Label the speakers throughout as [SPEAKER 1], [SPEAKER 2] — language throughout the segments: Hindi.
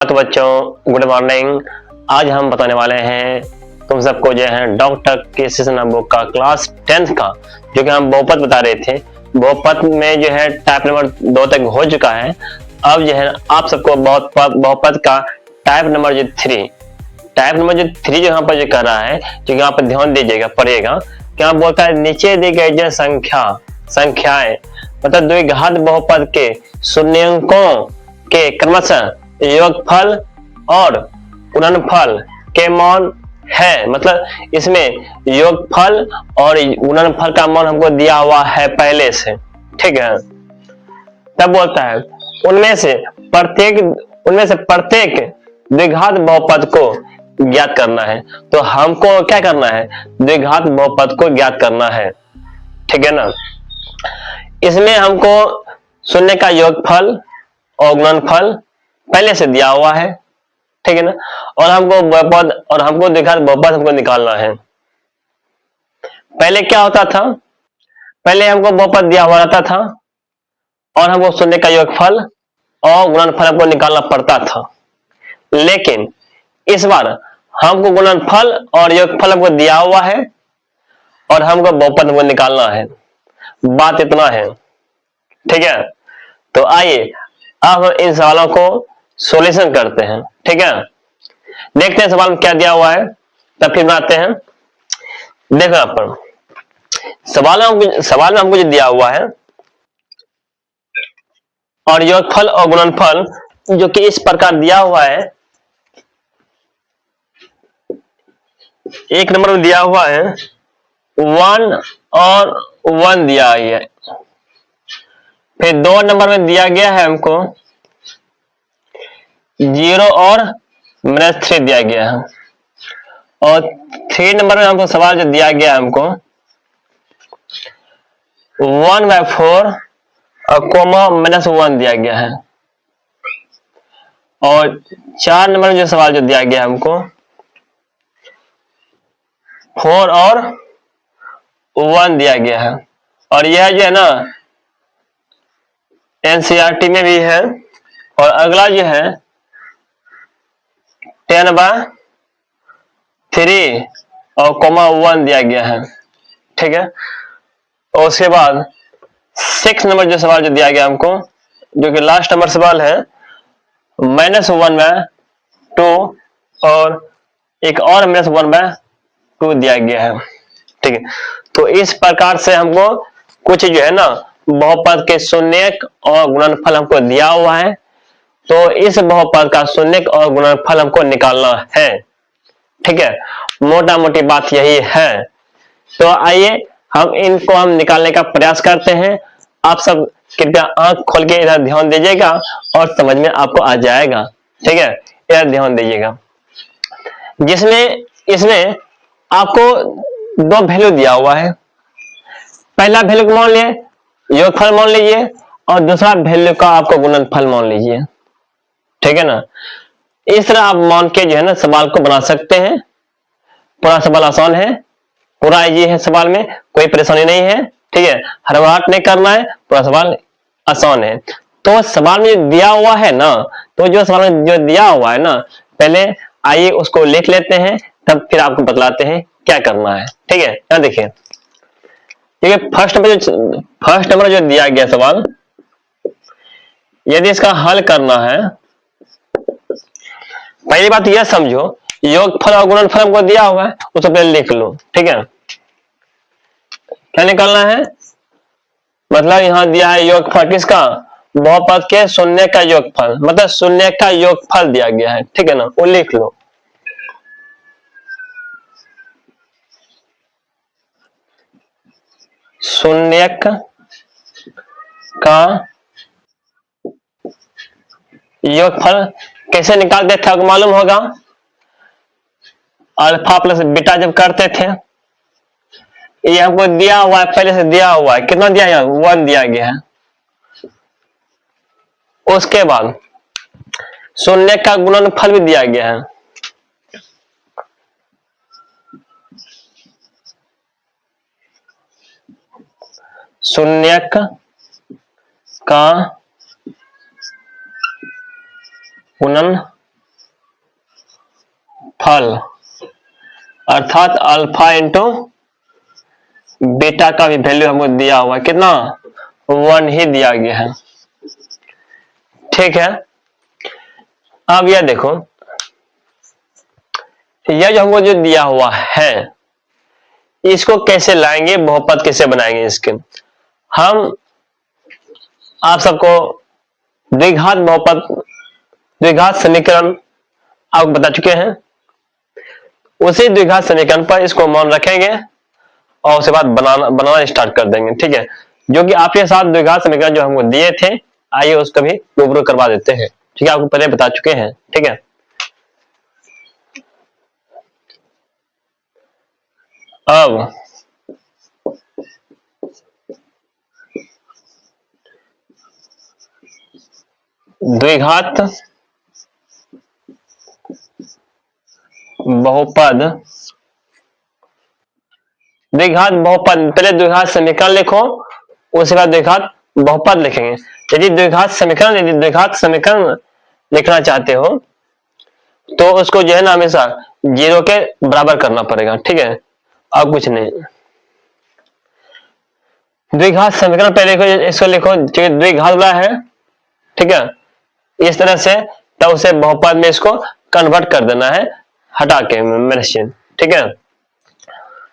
[SPEAKER 1] तो बच्चों गुड मॉर्निंग। आज हम बताने वाले हैं तुम सबको जो है डॉक्टर के सेशन बुक का क्लास 10th का, जो कि हम बहुपद बता रहे थे। बहुपद में जो है टाइप नंबर 2 तक हो चुका है। अब जो है आप सबको बहुपद का टाइप नंबर जो 3 जो यहाँ पर जो कर रहा है, जो यहाँ पर ध्यान दीजिएगा, पढ़िएगा। क्या बोलता है, नीचे दी गई जो संख्याएं मतलब द्विघात बहुपद के शून्यंकों के क्रमशः योगफल और गुणनफल के मान है। मतलब इसमें योगफल और गुणनफल का मान हमको दिया हुआ है पहले से, ठीक है। तब बोलता है उनमें से प्रत्येक द्विघात बहुपद को ज्ञात करना है। तो हमको क्या करना है, द्विघात बहुपद को ज्ञात करना है, ठीक है ना। इसमें हमको शून्य का योगफल और गुणनफल पहले से दिया हुआ है, ठीक है ना। और हमको द्विघात बहुपद हमको निकालना है। पहले क्या होता था, पहले हमको बहुपद दिया हुआ रहता था और हमको शून्य का योगफल और गुणनफल हमको निकालना पड़ता था। लेकिन इस बार हमको गुणनफल और योगफल हमको दिया हुआ है और हमको बहुपद हमको निकालना है। बात इतना है, ठीक है। तो आइए अब हम इन सवालों को सॉल्यूशन करते हैं, ठीक है। देखते हैं सवाल में क्या दिया हुआ है, तब फिर बनाते हैं। देखो यहाँ पर सवाल में हमको जो दिया हुआ है और योगफल और गुणनफल जो कि इस प्रकार दिया हुआ है। एक नंबर में दिया हुआ है 1 और 1 दिया है। फिर 2 नंबर में दिया गया है हमको 0 और -3 दिया गया है। और 3 नंबर में हमको सवाल जो दिया गया है हमको 1/4 और कोमा -1 दिया गया है। और 4 नंबर में जो सवाल जो दिया गया है हमको 4 और 1 दिया गया है। और यह जो है ना एनसीईआरटी में भी है। और अगला जो है 10/3 और कोमा 1 दिया गया है, ठीक है। और उसके बाद 6 नंबर जो सवाल जो दिया गया हमको, जो कि लास्ट नंबर सवाल है -1/2 और एक और -1/2 दिया गया है, ठीक है। तो इस प्रकार से हमको कुछ जो है ना बहुपद के शून्यक और गुणनफल हमको दिया हुआ है। तो इस बहुपद का शून्यक और गुणनफल हमको निकालना है, ठीक है। मोटा मोटी बात यही है। तो आइए हम इनको हम निकालने का प्रयास करते हैं। आप सब कृपया आंख खोल के इधर ध्यान दीजिएगा और समझ में आपको आ जाएगा, ठीक है। इधर ध्यान दीजिएगा। इसमें आपको 2 वैल्यू दिया हुआ है। पहला वैल्यू को मान लिए योगफल मान लीजिए और दूसरा वैल्यू का आपको गुणनफल मान लीजिए, ठीक है ना। इस तरह आप मान के जो है ना सवाल को बना सकते हैं। पूरा सवाल आसान है, पूरा इजी है, सवाल में कोई परेशानी नहीं है, ठीक है। हड़बड़ाहट नहीं करना है, पूरा सवाल आसान है। तो सवाल में दिया हुआ है ना, तो जो सवाल में जो दिया हुआ है ना, पहले आइए उसको लिख लेते हैं, तब फिर आपको बतलाते हैं क्या करना है, ठीक है। यहाँ देखिए, ठीक है। फर्स्ट नंबर जो दिया गया सवाल, यदि इसका हल करना है, पहली बात यह समझो योगफल और गुणनफल हमको दिया हुआ है, उसको पहले लिख लो, ठीक है। क्या निकालना है, मतलब यहां दिया है योगफल किसका, बहुपद के शून्य का योगफल, मतलब शून्य का योगफल दिया गया है, ठीक है ना, वो लिख लो। शून्य का योगफल कैसे निकालते थे आपको मालूम होगा, अल्फा प्लस बीटा जब करते थे। ये हमको दिया हुआ है, पहले से दिया हुआ है। कितना दिया है, 1 दिया गया है। उसके बाद शून्य का गुणनफल भी दिया गया है। शून्य का गुणनफल गुणनफल अर्थात अल्फा इंटू बीटा का भी वैल्यू हमको दिया हुआ है, कितना 1 ही दिया गया है। ठीक है, अब यह देखो, यह जो हमको जो दिया हुआ है इसको कैसे लाएंगे, बहुपद कैसे बनाएंगे इसके। हम आप सबको द्विघात बहुपद, द्विघात समीकरण आप बता चुके हैं। उसी द्विघात समीकरण पर इसको मान रखेंगे और उसके बाद बनाना स्टार्ट कर देंगे। ठीक है, जो कि आपके साथ द्विघात समीकरण जो हमको दिए थे, आइए उसका भी रूबरू करवा देते हैं। ठीक है, आपको पहले बता चुके हैं। ठीक है, अब द्विघात बहुपद, द्विघात बहुपद, पहले द्विघात समीकरण लिखो, उसके बाद द्विघात बहुपद लिखेंगे। यदि द्विघात समीकरण लिखना चाहते हो तो उसको जो है ना हमेशा 0 के बराबर करना पड़ेगा। ठीक है, अब कुछ नहीं। द्विघात समीकरण पहले लिखो, इसको लिखो द्विघात वाला है। ठीक है, इस तरह से तब उसे बहुपद में इसको कन्वर्ट कर देना है, हटा के मेंशन। ठीक है,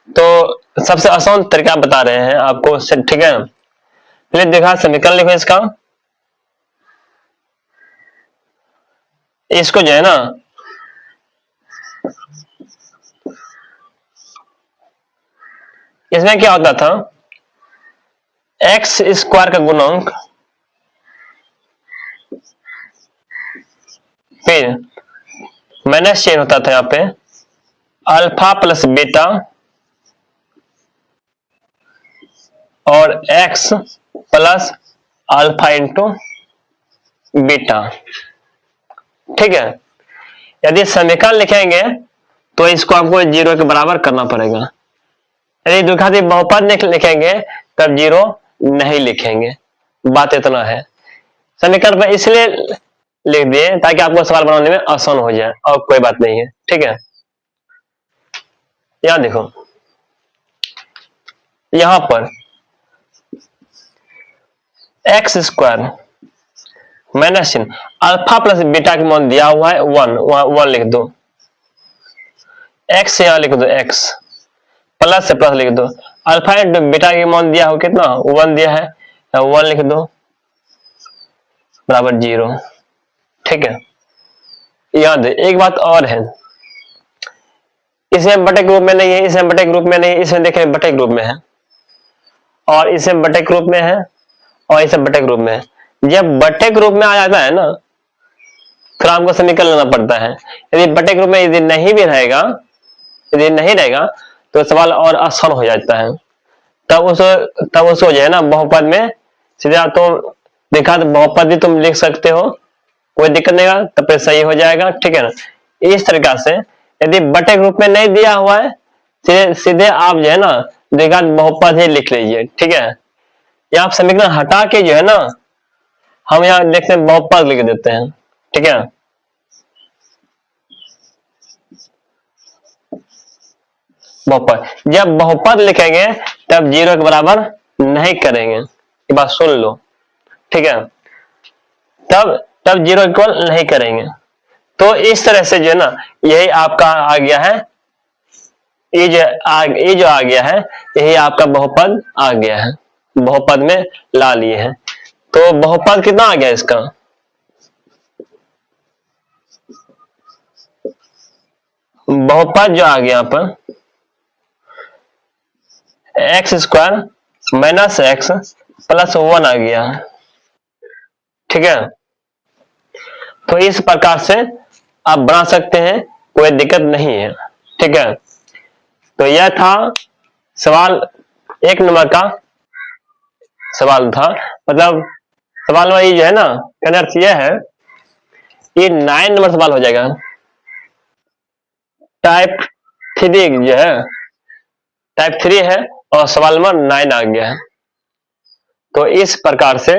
[SPEAKER 1] तो सबसे आसान तरीका बता रहे हैं आपको। ठीक है, पहले द्विघात समीकरण लिखो इसका, इसको जो है ना इसमें क्या होता था, एक्स स्क्वायर का गुणांक फिर माइनस चेन होता था यहाँ पे अल्फा प्लस बीटा और x plus alpha into beta. ठीक है, यदि समीकरण लिखेंगे तो इसको आपको 0 के बराबर करना पड़ेगा। यदि द्विघात बहुपद लिखेंगे तब 0 नहीं लिखेंगे। बात इतना है। समीकरण पर इसलिए लिख दिए ताकि आपको सवाल बनाने में आसान हो जाए, और कोई बात नहीं है। ठीक है, यहां देखो, यहां पर एक्स स्क्वायर माइनस चिन्ह अल्फा प्लस बीटा के मान दिया हुआ है 1, वहां 1 लिख दो। एक्स यहां लिख दो, एक्स प्लस से प्लस लिख दो। अल्फा इंटू बीटा के मान दिया हो कितना 1 दिया है, 1 लिख दो बराबर 0। ठीक है, याद है एक बात और है, इसमें बटे ग्रुप में नहीं है, इसमें बटे ग्रुप में नहीं है, इसमें देखें बटे ग्रुप में है, और इसमें बटे ग्रुप में है, और इसमें बटे ग्रुप में है। जब बटे ग्रुप में आ जाता है ना फिर आपको समीकरण लेना पड़ता है। यदि बटे ग्रुप में यदि नहीं भी रहेगा, यदि नहीं रहेगा तो सवाल और आसान हो जाता है। तब उसको जो है ना बहुपद में सीधा तुम देखा तो बहुपद भी तुम लिख सकते हो, कोई दिक्कत नहीं है, तब फिर सही हो जाएगा। ठीक है ना, इस तरीका से यदि बटे ग्रुप में नहीं दिया हुआ है सीधे आप जो है ना द्विघात बहुपद ही लिख लीजिए। ठीक है, या आप समीकरण हटा के जो है ना हम यहाँ देखते हैं बहुपद लिख देते हैं। ठीक है, बहुपद, जब बहुपद लिखेंगे तब 0 के बराबर नहीं करेंगे, ये बात सुन लो। ठीक है, तब 0 इक्वल नहीं करेंगे। तो इस तरह से जो है ना यही आपका आ गया है, ये जो आ गया है यही आपका बहुपद आ गया है, बहुपद में ला लिए हैं। तो बहुपद कितना आ गया इसका, बहुपद जो आ गया यहाँ पर x square minus x plus 1 आ गया। ठीक है, तो इस प्रकार से आप बना सकते हैं, कोई दिक्कत नहीं है। ठीक है, तो यह था सवाल 1 नंबर का सवाल था। मतलब सवाल में जो है ना कहने अर्थ यह है, ये 9 नंबर सवाल हो जाएगा। टाइप 3 जो है टाइप 3 है और सवाल नंबर 9 आ गया है। तो इस प्रकार से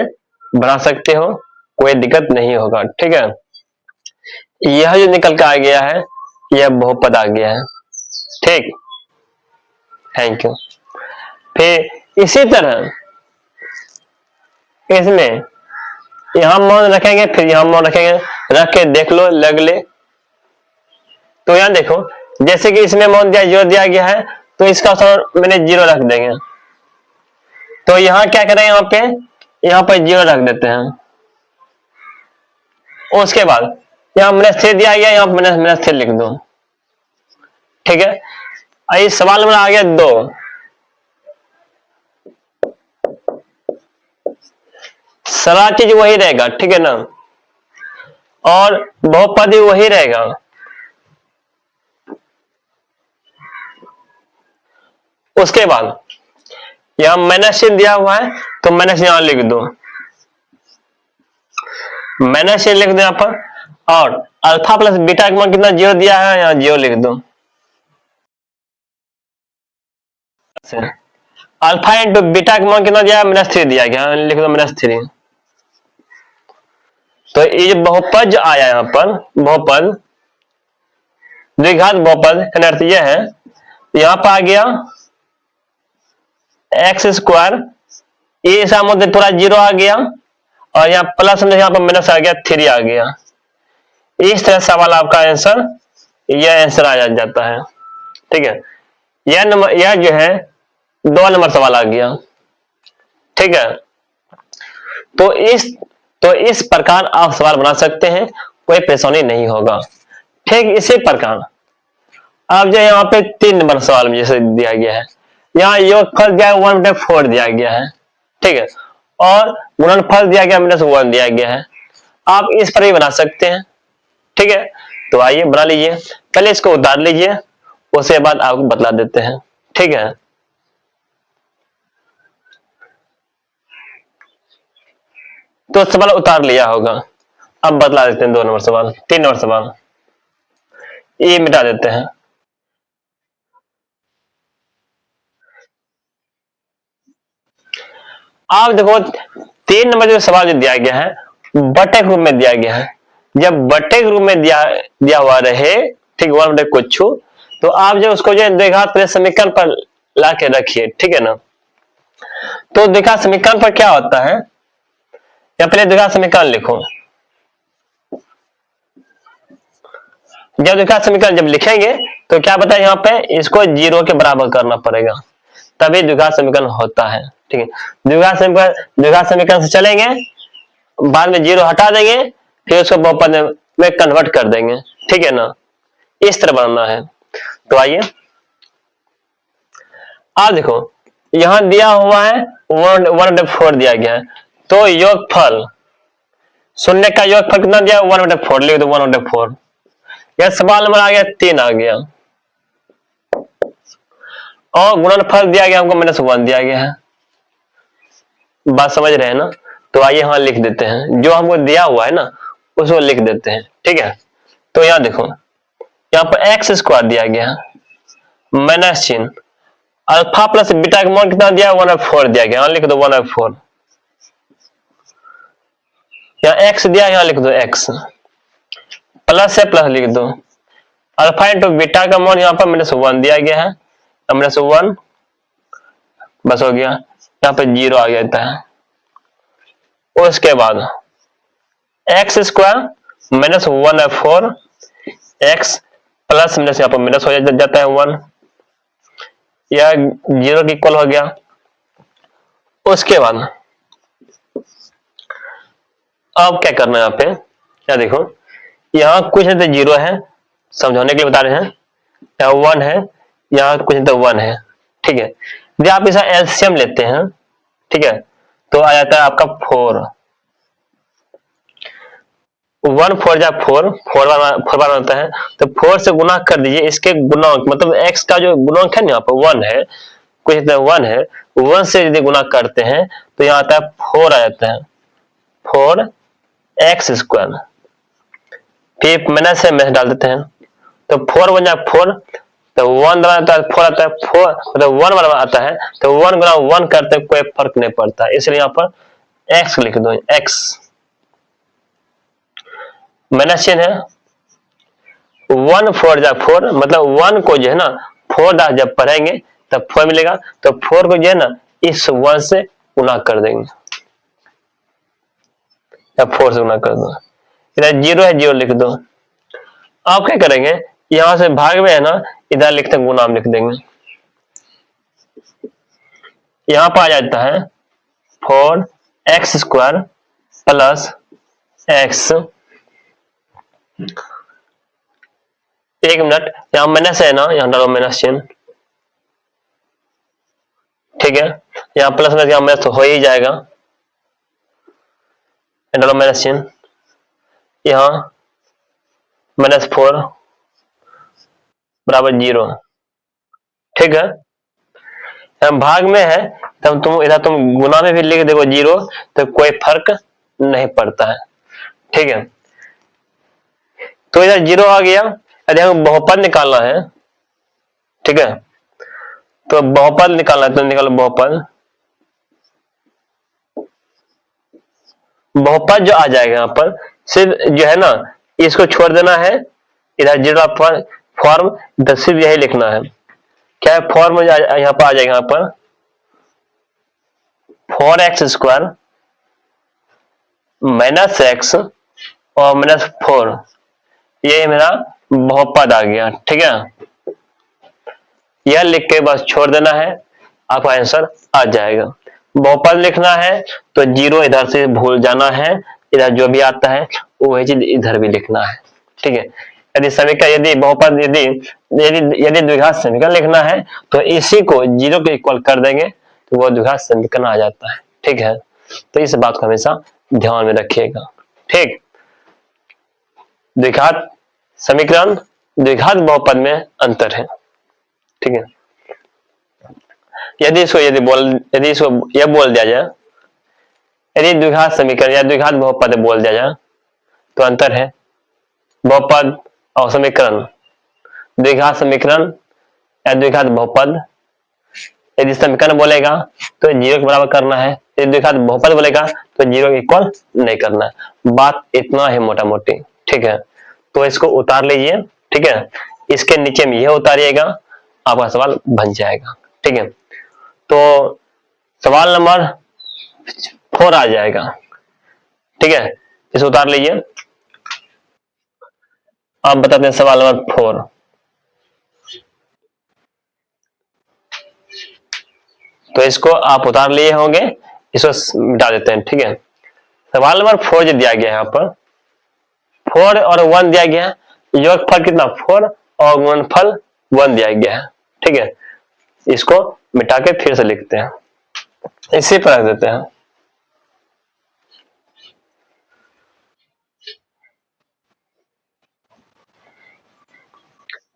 [SPEAKER 1] बना सकते हो, कोई दिक्कत नहीं होगा। ठीक है, यह जो निकल के आ गया है यह बहुपद आ गया है। ठीक, थैंक यू। फिर इसी तरह इसमें यहां मौन रखेंगे, फिर यहां मौन रखेंगे, रख के देख लो लग ले। तो यहां देखो, जैसे कि इसमें मौन दिया, जीरो दिया गया है, तो इसका मैंने जीरो रख देंगे। तो यहां क्या करें, यहां पे जीरो रख देते हैं। उसके बाद यहां -3 दिया गया, यहां -3 लिख दो। ठीक है, इस सवाल में आ गया 2, सारा चीज वही रहेगा। ठीक है ना, और बहुपद भी वही रहेगा। उसके बाद यहां -3 दिया हुआ है, तो माइनस यहां लिख दो, -3 लिख दो यहां पर। और अल्फा प्लस बीटा का मान कितना, 0 दिया है, यहां 0 लिख दो। अल्फा इंटू बीटा का मान कितना दिया है, -3 दिया गया, लिख दो -3। तो ये जो बहुपद आया यहां पर, बहुपद द्विघात बहुपद का अर्थ यह है, यहां पर आ गया x², ये मतलब पूरा 0 आ गया, और यहाँ प्लस में यहाँ पर माइनस आ गया, 3 आ गया। इस तरह सवाल आपका आंसर, यह आंसर आ जाता है। ठीक है, यह जो है 2 नंबर सवाल आ गया। ठीक है, तो इस प्रकार आप सवाल बना सकते हैं, कोई परेशानी नहीं होगा। ठीक इसी प्रकार अब जो यहाँ पे 3 नंबर सवाल में जैसे दिया गया है, यहाँ योगफल दिया है 1/4 दिया गया है। ठीक है, और गुणनफल दिया गया -1 दिया गया है। आप इस पर भी बना सकते हैं। ठीक है, तो आइए बना लीजिए, पहले इसको उतार लीजिए, उसके बाद आपको बतला देते हैं। ठीक है, तो सवाल उतार लिया होगा, अब बतला देते हैं 2 नंबर सवाल, 3 नंबर सवाल, ये मिटा देते हैं। आप देखो 3 नंबर जो सवाल जो दिया गया है, बटे के रूप में दिया गया है। जब बटे के रूप में दिया हुआ रहे, ठीक, 1 कुछ, तो आप जो उसको जो द्विघात समीकरण पर ला के रखिए। ठीक है ना, तो द्विघात समीकरण पर क्या होता है, या पहले द्विघात समीकरण लिखो। जब द्विघात समीकरण जब लिखेंगे तो क्या पता है, यहाँ पे इसको 0 के बराबर करना पड़ेगा, तभी द्विघात समीकरण होता है। ठीक है, द्विघात समीकरण से चलेंगे, बाद में 0 हटा देंगे, फिर उसको बहुपद में कन्वर्ट कर देंगे। ठीक है ना, इस तरह बनना है। तो आइए आप देखो, यहां दिया हुआ है 1/4 दिया गया है, तो योगफल, शून्य का योगफल कितना दिया, 1/4 लिख दो, 1/4। यह सवाल नंबर आ गया 3 आ गया, और गुणनफल दिया गया हमको -1 दिया गया है। बात समझ रहे हैं ना, तो आइए यहां लिख देते हैं, जो हमको दिया हुआ है ना उसको लिख देते हैं। ठीक है, तो यहां देखो, यहाँ पर x² दिया गया, माइनस चिन्ह, अल्फा प्लस बीटा का मान कितना दिया, 1/4 दिया गया, यहां लिख दो 1/4। यहाँ x दिया, यहां लिख दो x, प्लस से प्लस लिख दो, अल्फा इंटू बीटा का मान यहाँ पर -1 दिया गया है, -1 बस हो गया, यहाँ पे 0 आ जाता है। उसके बाद x² -1/4, x प्लस माइनस यहाँ पर माइनस हो जाता है 1, यह 0 के इक्वल हो गया। उसके बाद अब क्या करना है, यहाँ पे क्या देखो, यहाँ कुछ नहीं तो 0 है, समझाने के लिए बता रहे हैं, यहाँ 1 है, यहाँ कुछ नहीं तो 1 है। ठीक है, यदि आप इसका एलसीएम लेते हैं, ठीक है, तो आ जाता है आपका 4, 1 4 जा 4 बार होता है, तो 4 से गुना कर दीजिए, इसके गुणांक मतलब x का जो गुणांक है ना, यहाँ पर 1 है, कुछ 1 है, 1 से यदि गुना करते हैं तो यहाँ आता है 4 आ जाता है, 4x², फिर माइनस से माइनस डाल देते हैं, तो 4 बन जाए 4, तो 1 आता है 4 आता है, 4 मतलब 1 बराबर आता है, तो 1 गुना 1 करते कोई फर्क नहीं पड़ता, इसलिए यहाँ पर x लिख दो, x माइनस चिन्ह है, 1 4 जा 4, मतलब 1 को जो है ना 4 दा जब पढ़ेंगे तब 4 मिलेगा, तो 4 को जो है ना इस 1 से गुना कर देंगे, या 4 से गुना कर दो। इधर 0 है, 0 लिख दो। आप क्या करेंगे, यहां से भाग में है ना इधर लिखते गुना हम लिख देंगे, यहां पर आ जाता है 4x² प्लस x। 1 मिनट, यहां माइनस है ना, यहां डालो माइनस चिन्ह, ठीक है। यहां प्लस में यहां माइनस तो हो ही जाएगा, डालो माइनस चिन्ह, यहां -4 बराबर 0, ठीक है। हम भाग में है तब तुम इधर तुम गुना में भी लिख देखो 0, तो कोई फर्क नहीं पड़ता है, ठीक है। तो इधर 0 आ गया। यदि हमें बहुपद निकालना है, ठीक है, तो बहुपद निकालना है तो निकालो बहुपद। बहुपद जो आ जाएगा यहाँ पर सिर्फ जो है ना इसको छोड़ देना है, इधर 0 पर फॉर्म, इधर सिर्फ यही लिखना है। क्या है फॉर्म यहाँ पर आ जाएगा, यहाँ पर 4x² माइनस x और -4, ये मेरा बहुपद आ गया, ठीक है। यह लिख के बस छोड़ देना है, आपका आंसर आ जाएगा। बहुपद लिखना है तो 0 इधर से भूल जाना है, इधर जो भी आता है वही चीज इधर भी लिखना है, ठीक है। यदि समीकरण, यदि बहुपद, यदि यदि यदि द्विघात समीकरण लिखना है तो इसी को 0 के इक्वल कर देंगे तो वो द्विघात समीकरण आ जाता है, ठीक है। तो इस बात को हमेशा ध्यान में रखिएगा, ठीक। द्विघात समीकरण द्विघात बहुपद में अंतर है, ठीक है। यदि इसको यह बोल दिया जाए, यदि द्विघात समीकरण या द्विघात बहुपद बोल दिया जाए तो अंतर है बहुपद और समीकरण, द्विघात समीकरण या द्विघात बहुपद। यदि समीकरण बोलेगा तो 0 के बराबर करना है, यदि द्विघात बहुपद बोलेगा तो 0 के इक्वल नहीं करना है। बात इतना है मोटा मोटी, ठीक है। तो इसको उतार लीजिए, ठीक है, इसके नीचे में यह उतारिएगा, आपका सवाल बन जाएगा, ठीक है। तो सवाल नंबर 4 आ जाएगा, ठीक है। इसे उतार लीजिए। आप बताते हैं सवाल नंबर 4। तो इसको आप उतार लिए होंगे, इसको मिटा देते हैं, ठीक है। सवाल नंबर 4 जो दिया गया है यहाँ पर 4 और 1 दिया गया है, योगफल कितना 4 और गुणनफल 1 दिया गया है, ठीक है। इसको मिटा के फिर से लिखते हैं, इसी पर रख देते हैं।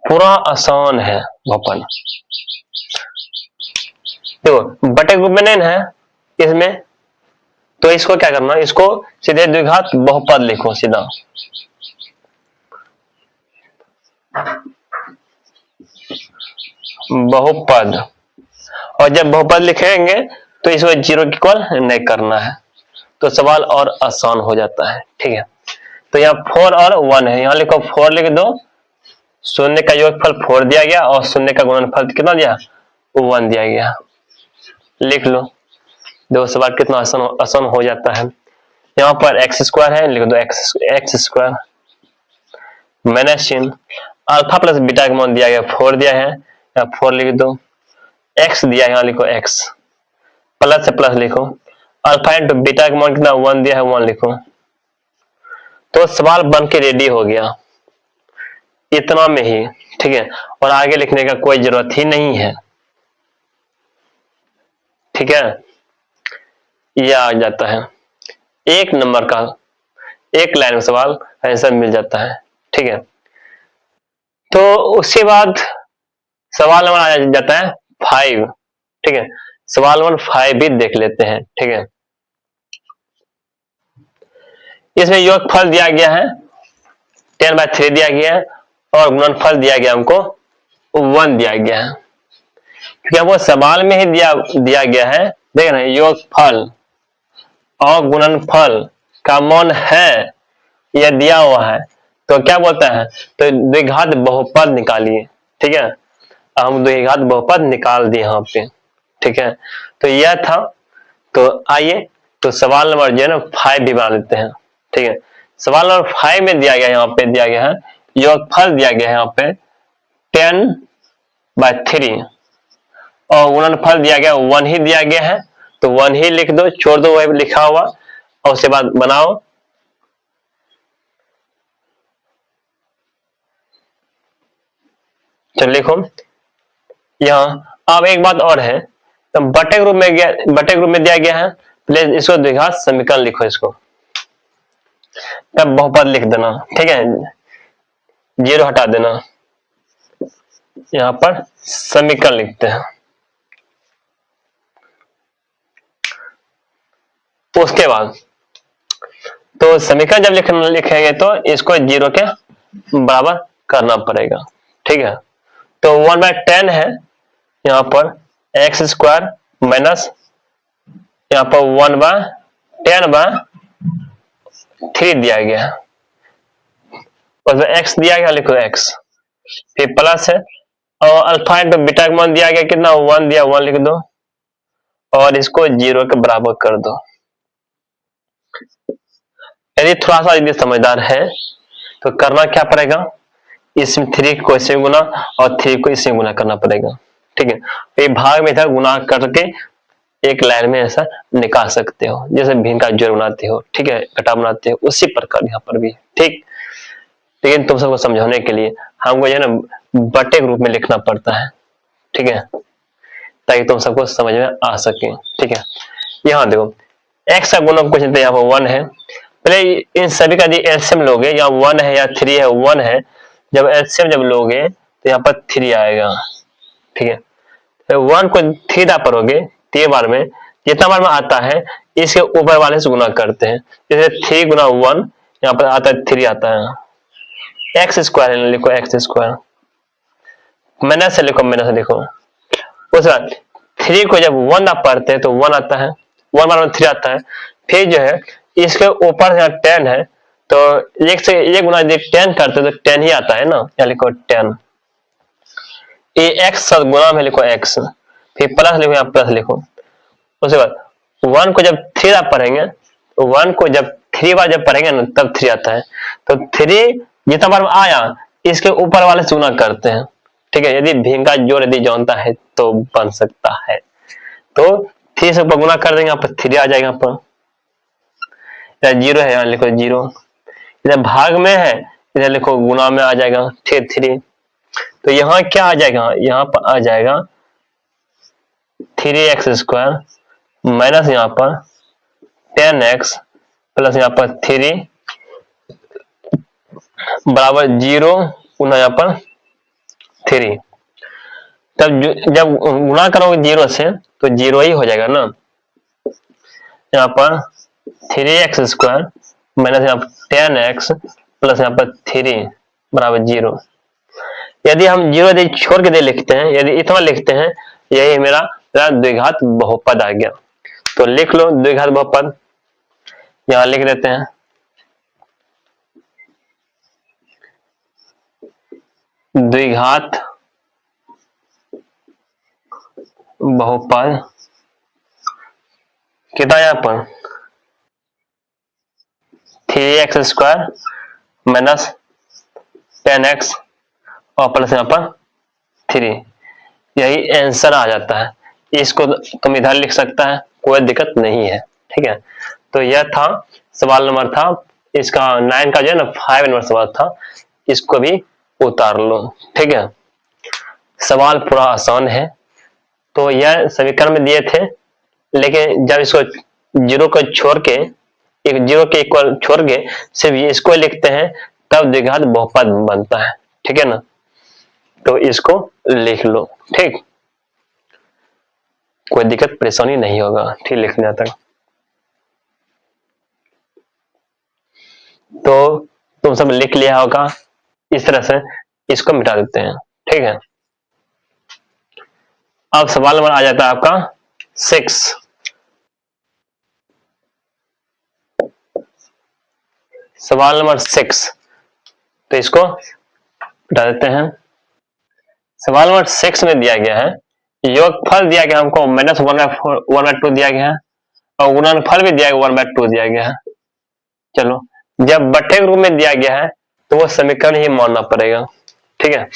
[SPEAKER 1] पूरा आसान है बहुपद, देखो बटे ग्रुप में नहीं है इसमें, तो इसको क्या करना, इसको सीधे द्विघात बहुपद लिखो सीधा, बहुपद। और जब बहुपद लिखेंगे तो इसको 0 के इक्वल नहीं करना है, तो सवाल और आसान हो जाता है, ठीक है। तो यहाँ 4 और 1 है, यहाँ लिखो 4 लिख दो, शून्य का योगफल 4 दिया गया और शून्य का गुणनफल कितना दिया 1 दिया गया, लिख लो। दो सवाल कितना आसान हो जाता है। यहाँ पर x² है, लिख दो x² माइनस चिन्ह, अल्फा प्लस बीटा का मान दिया गया 4 दिया है, यहाँ 4 लिख दो, x दिया है यहाँ लिखो x, प्लस से प्लस लिखो, अल्फा इंटू बीटा का मान कितना 1 दिया है 1 लिखो। तो सवाल बन के रेडी हो गया इतना में ही, ठीक है। और आगे लिखने का कोई जरूरत ही नहीं है, ठीक है। यह आ जाता है 1 नंबर का, 1 लाइन में सवाल आंसर मिल जाता है, ठीक है। तो उसके बाद सवाल नंबर आ जाता है 5, ठीक है। सवाल नंबर 5 भी देख लेते हैं, ठीक है। इसमें योगफल दिया गया है 10/3 दिया गया है और गुणनफल दिया गया हमको 1 दिया गया है, क्योंकि वो सवाल में ही दिया गया है। देख रहे हैं योगफल और गुणनफल का मान है यह दिया हुआ है, तो क्या बोलता है, तो द्विघात बहुपद निकालिए। ठीक है, हम द्विघात बहुपद निकाल दिए यहाँ पे। ठीक है, तो यह था। तो आइए तो सवाल नंबर जो है ना 5 भी बना लेते हैं। ठीक है, सवाल नंबर 5 में दिया गया, यहाँ पे दिया गया है योगफल दिया गया है यहाँ पे 10/3 और गुणनफल दिया गया 1 ही दिया गया है, तो 1 ही लिख दो, छोड़ दो वही लिखा हुआ और उसके बाद बनाओ। चलो लिखो यहाँ। अब एक बात और है, तो बटे ग्रुप में दिया गया है, पहले इसको द्विघात समीकरण लिखो, इसको तब बहुपद लिख देना। ठीक है, 0 हटा देना, यहाँ पर समीकरण लिखते हैं। उसके बाद तो समीकरण जब लिखेंगे तो इसको 0 के बराबर करना पड़ेगा। ठीक है, तो 1/10 है यहाँ पर x² माइनस यहाँ पर 1/10/3 दिया गया है, उसमें x दिया गया, लिखो x, फिर प्लस है और अल्फा इंटू बीटा का मान दिया गया कितना 1 दिया, 1 लिख दो और इसको 0 के बराबर कर दो। यदि थोड़ा सा यदि समझदार है तो करना क्या पड़ेगा, इसमें 3 को इसमें गुना और 3 को इसमें गुना करना पड़ेगा। ठीक है, ये भाग में इधर गुना करके एक लाइन में ऐसा निकाल सकते हो, जैसे भिन्न का जोड़ बनाते हो। ठीक है, घटा बनाते हो, उसी प्रकार यहाँ पर भी। ठीक, लेकिन तुम सबको समझाने के लिए हमको जो है ना बटे के रूप में लिखना पड़ता है। ठीक है, ताकि तुम सबको समझ में आ सके। ठीक है, यहाँ देखो x का गुणक कुछ नहीं, यहाँ पर 1 है। पहले इन सभी का एलसीएम लोगे, या 1 है या 3 है, 1 है, जब एलसीएम जब लोगे तो यहाँ पर 3 आएगा। ठीक है, तो 1 को 3 बार पढ़ोगे, 3 बार में जितना बार में आता है इसके ऊपर वाले से गुना करते हैं, जैसे 3 गुना 1 यहाँ पर आता है 3 आता है, x² लिखो, x², माइनस से लिखो, माइनस से लिखो। उस बाद 3 को जब 1 आप पढ़ते हैं तो 1 आता है, 1 बार में 3 आता है। फिर जो है इसके ऊपर यहाँ 10 है, तो 1 से 1 गुना 10 करते तो 10 ही आता है ना, यहाँ लिखो 10, ये x गुना में लिखो x, फिर प्लस लिखो, यहाँ प्लस लिखो। उसके बाद 1 को जब 3 बार पढ़ेंगे, तो 1 को जब 3 बार जब पढ़ेंगे ना तब 3 आता है, तो 3 जितना बार आया इसके ऊपर वाले से गुना करते हैं। ठीक है, यदि भिन्न का जोड़ यदि जानता है तो बन सकता है, तो 3 से ऊपर गुना कर देंगे, यहाँ पर 3 आ जाएगा। यहाँ पर 0 है, यहाँ लिखो 0, इधर भाग में है, इधर लिखो गुना में आ जाएगा, फिर 3, तो यहाँ क्या आ जाएगा, यहाँ पर आ जाएगा 3x² माइनस यहाँ पर 10x प्लस यहाँ पर 3 बराबर 0 गुना यहाँ पर 3। तब जब गुणा करोगे 0 से तो 0 ही हो जाएगा ना, यहाँ पर 3x² माइनस यहाँ पर 10x प्लस यहाँ पर 3 बराबर 0। यदि हम 0 यदि छोड़ के दे लिखते हैं, यदि इतना लिखते हैं, यही मेरा द्विघात बहुपद आ गया। तो लिख लो द्विघात बहुपद, यहां लिख देते हैं द्विघात बहुपद कितना, यहाँ पर 3x² माइनस 10x और प्लस यहाँ पर 3, यही आंसर आ जाता है। इसको तुम इधर लिख सकता है, कोई दिक्कत नहीं है। ठीक है, तो यह था सवाल नंबर था इसका 9 का जो है ना 5 नंबर सवाल था, इसको भी उतार लो। ठीक है, सवाल पूरा आसान है। तो यह समीकरण में दिए थे, लेकिन जब इसको 0 को छोड़ के, एक 0 के इक्वल छोड़ के सिर्फ इसको लिखते हैं तब द्विघात बहुपद बनता है। ठीक है ना, तो इसको लिख लो। ठीक, कोई दिक्कत परेशानी नहीं होगा, ठीक, लिखने तक। तो तुम सब लिख लिया होगा, इस तरह से इसको मिटा देते हैं। ठीक है, अब सवाल नंबर आ जाता है आपका 6। सवाल नंबर 6, तो इसको हटा देते हैं। सवाल नंबर 6 में दिया गया है योगफल दिया गया हमको -1/2 दिया गया है और गुणनफल भी दिया गया 1/2 दिया गया है। चलो जब बट्टे के रूप में दिया गया है तो वो समीकरण ही मानना पड़ेगा, ठीक है।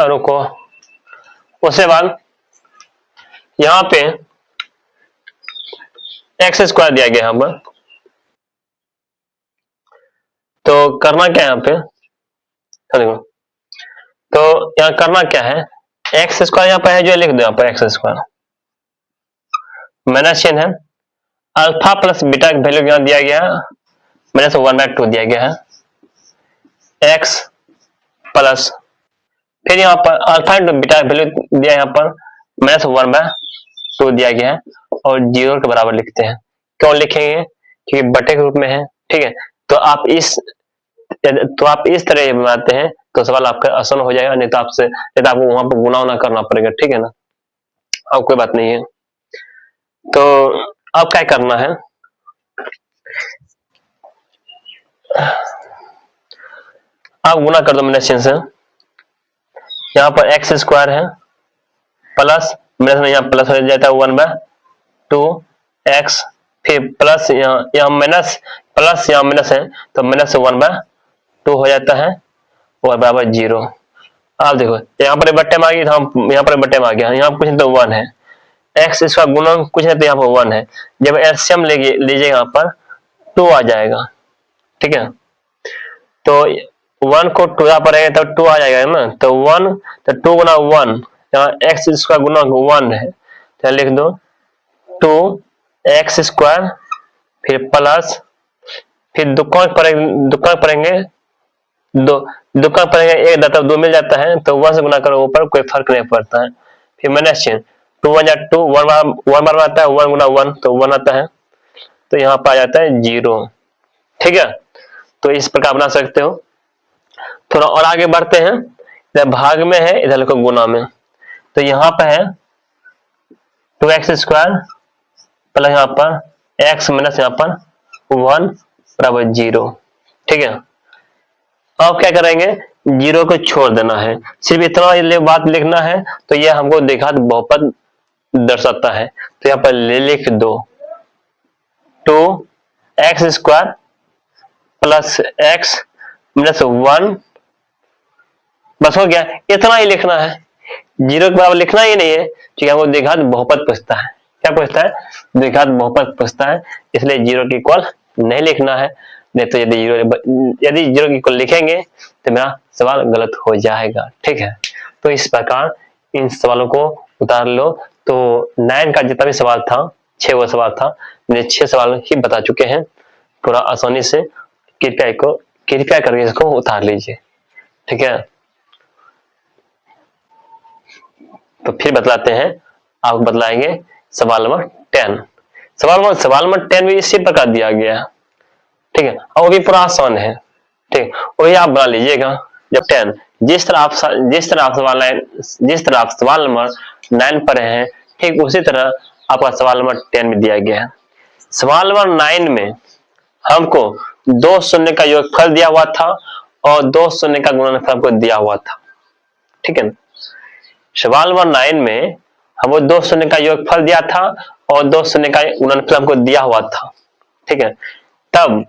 [SPEAKER 1] रुको, उसके बाद यहाँ पे एक्स स्क्वायर दिया गया यहाँ पर, तो करना क्या है यहाँ पे, देखो तो यहाँ करना क्या है, एक्स स्क्वायर यहाँ पर है जो लिख दो यहाँ पर एक्स स्क्वायर, माइनस चिन्ह है, अल्फा प्लस बीटा का वैल्यू यहाँ दिया गया है -1/2 दिया गया है, एक्स प्लस फिर यहाँ पर अल्फा इंटू बीटा वैल्यू दिया यहाँ पर -1/2 दिया गया है और 0 के बराबर लिखते हैं। क्यों लिखेंगे, क्योंकि बटे के रूप में है, ठीक है। तो आप इस तरह बनाते हैं तो सवाल आपका आसान हो जाएगा, नहीं तो आपको वहां पर गुना करना पड़ेगा, ठीक है ना। अब कोई बात नहीं है। तो अब क्या करना है, आप गुना कर दो माइनस चिन्ह से, यहाँ पर एक्स स्क्वायर है प्लस माइनस में यहाँ प्लस हो जाता है 1/2 एक्स, फिर प्लस यहाँ माइनस प्लस यहाँ माइनस है तो -1/2 हो जाता है और बराबर 0। आप देखो यहाँ पर बट्टे में आ गई, यहाँ पर बट्टे में आ गया, यहाँ कुछ नहीं तो 1 है, एक्स इसका गुना कुछ नहीं तो यहाँ पर 1 है, जब एलसीएम लीजिए यहाँ पर 2 आ जाएगा, ठीक है। तो 1 को 2 यहाँ पर रहेगा तो 2 आ जाएगा ना, तो 1 तो 2 गुना 1, यहाँ एक्स इसका गुना 1 है तो लिख दो 2x स्क्वायर, फिर प्लस फिर दुकान पढ़ेंगे 1 दाता 2 मिल जाता है तो 1 से गुना करो ऊपर, कोई फर्क नहीं पड़ता है। फिर माइनस चिन्ह 2 1 2 1 बार आता है, 1 गुना 1 तो 1 आता है, तो यहाँ पर आ जाता है 0, ठीक है। तो इस प्रकार बना सकते हो। थोड़ा और आगे बढ़ते हैं, इधर भाग में है, इधर को गुना में, तो यहाँ पे है 2x स्क्वायर प्लस यहाँ पर x माइनस यहाँ पर 1 बराबर 0, ठीक है। अब क्या करेंगे, 0 को छोड़ देना है, सिर्फ इतना बात लिखना है, तो यह हमको द्विघात बहुपद दर्शाता है, तो यहाँ पर लिख दो 2x square plus x minus 1, बस हो गया, इतना ही लिखना है, 0 के बराबर लिखना ही नहीं है, क्योंकि हमको द्विघात बहुपद पूछता है। क्या पूछता है, द्विघात बहुपद पूछता है, इसलिए 0 के इक्वल नहीं लिखना है, नहीं तो यदि 0 के इक्वल लिखेंगे तो मेरा सवाल गलत हो जाएगा, ठीक है। तो इस प्रकार इन सवालों को उतार लो। तो 9 का जितना भी सवाल था, 6 सवाल था, मैंने 6 सवाल ही बता चुके हैं पूरा आसानी से, कृपया करके इसको उतार लीजिए, ठीक है। तो फिर बतलाते हैं, आप बतलाएंगे सवाल नंबर 10। सवाल नंबर 10 भी इसी प्रकार दिया गया है, ठीक है, और वो भी पूरा आसान है, ठीक, वही आप बना लीजिएगा। जब 10 जिस तरह आप सवाल नंबर 9 पढ़े हैं, ठीक उसी तरह आपका सवाल नंबर 10 में दिया गया है। सवाल नंबर 9 में हमको 2 शून्य का योगफल दिया हुआ था और 2 शून्य का गुणनफल हमको दिया हुआ था, ठीक है। सवाल नंबर 9 में हमको 2 शून्य का योगफल दिया था और 2 शून्य का गुणनफल हमको दिया हुआ था, ठीक है। तब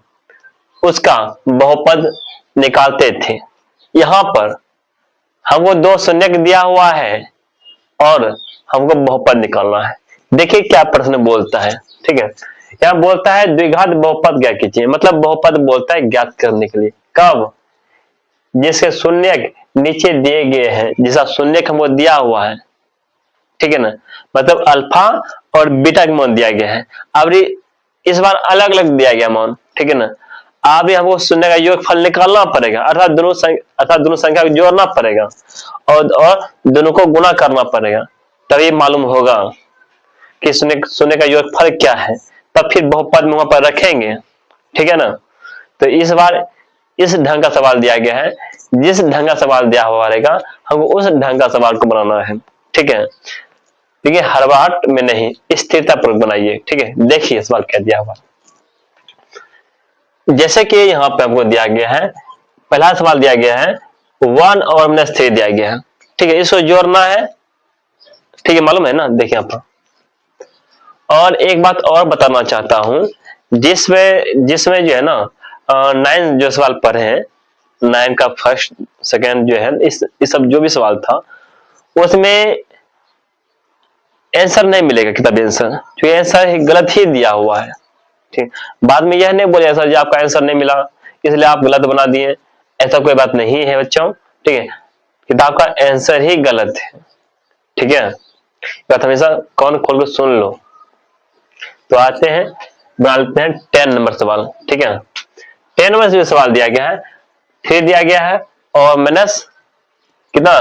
[SPEAKER 1] उसका बहुपद निकालते थे। यहां पर हमको 2 शून्य दिया हुआ है और हमको बहुपद निकालना है। देखिए क्या प्रश्न बोलता है, ठीक है। यहाँ बोलता है द्विघात बहुपद ज्ञात कीजिए, मतलब बहुपद बोलता है ज्ञात करने के लिए। कब, जिसके शून्य नीचे दिए गए हैं, जिसका शून्य हमको दिया हुआ है, ठीक है ना, मतलब अल्फा और बीटा का मान दिया गया है। अब इस बार अलग अलग दिया गया मान, ठीक है ना। अभी हमको शून्य का योगफल निकालना पड़ेगा, अर्थात दोनों संख्या को जोड़ना पड़ेगा और दोनों को गुना करना पड़ेगा, तभी मालूम होगा कि शून्य का योगफल क्या है, तब फिर बहुपद में वहां पर रखेंगे, ठीक है ना। तो इस बार इस ढंग का सवाल दिया गया है, जिस ढंग का सवाल दिया हुआ रहेगा हमको उस ढंग का सवाल को बनाना है। ठीक है, देखिए हड़बड़ाहट में नहीं, स्थिरता पूर्वक बनाइए। ठीक है, देखिए सवाल क्या दिया हुआ। जैसे कि यहाँ पे हमको दिया गया है, पहला सवाल दिया गया है 1 और -3 दिया गया है। ठीक है, इसको जोड़ना है। ठीक है, मालूम है ना, देखिए यहाँ पर। और एक बात और बताना चाहता हूं, जिसमें जिसमें जो है ना 9 जो सवाल पढ़े हैं, 9 का फर्स्ट सेकंड जो है, इस सब जो भी सवाल था उसमें आंसर नहीं मिलेगा, किताबी आंसर, क्योंकि आंसर गलत ही दिया हुआ है। ठीक, बाद में यह नहीं बोले सर जी आपका आंसर नहीं मिला इसलिए आप गलत बना दिए, ऐसा कोई बात नहीं है बच्चों। ठीक है, किताब का आंसर ही गलत है। ठीक है, बात हमेशा कौन खोल कर सुन लो। तो आते हैं, बना लेते हैं 10 नंबर सवाल। ठीक है, 10 नंबर से जो सवाल दिया गया है 3 दिया गया है और माइनस कितना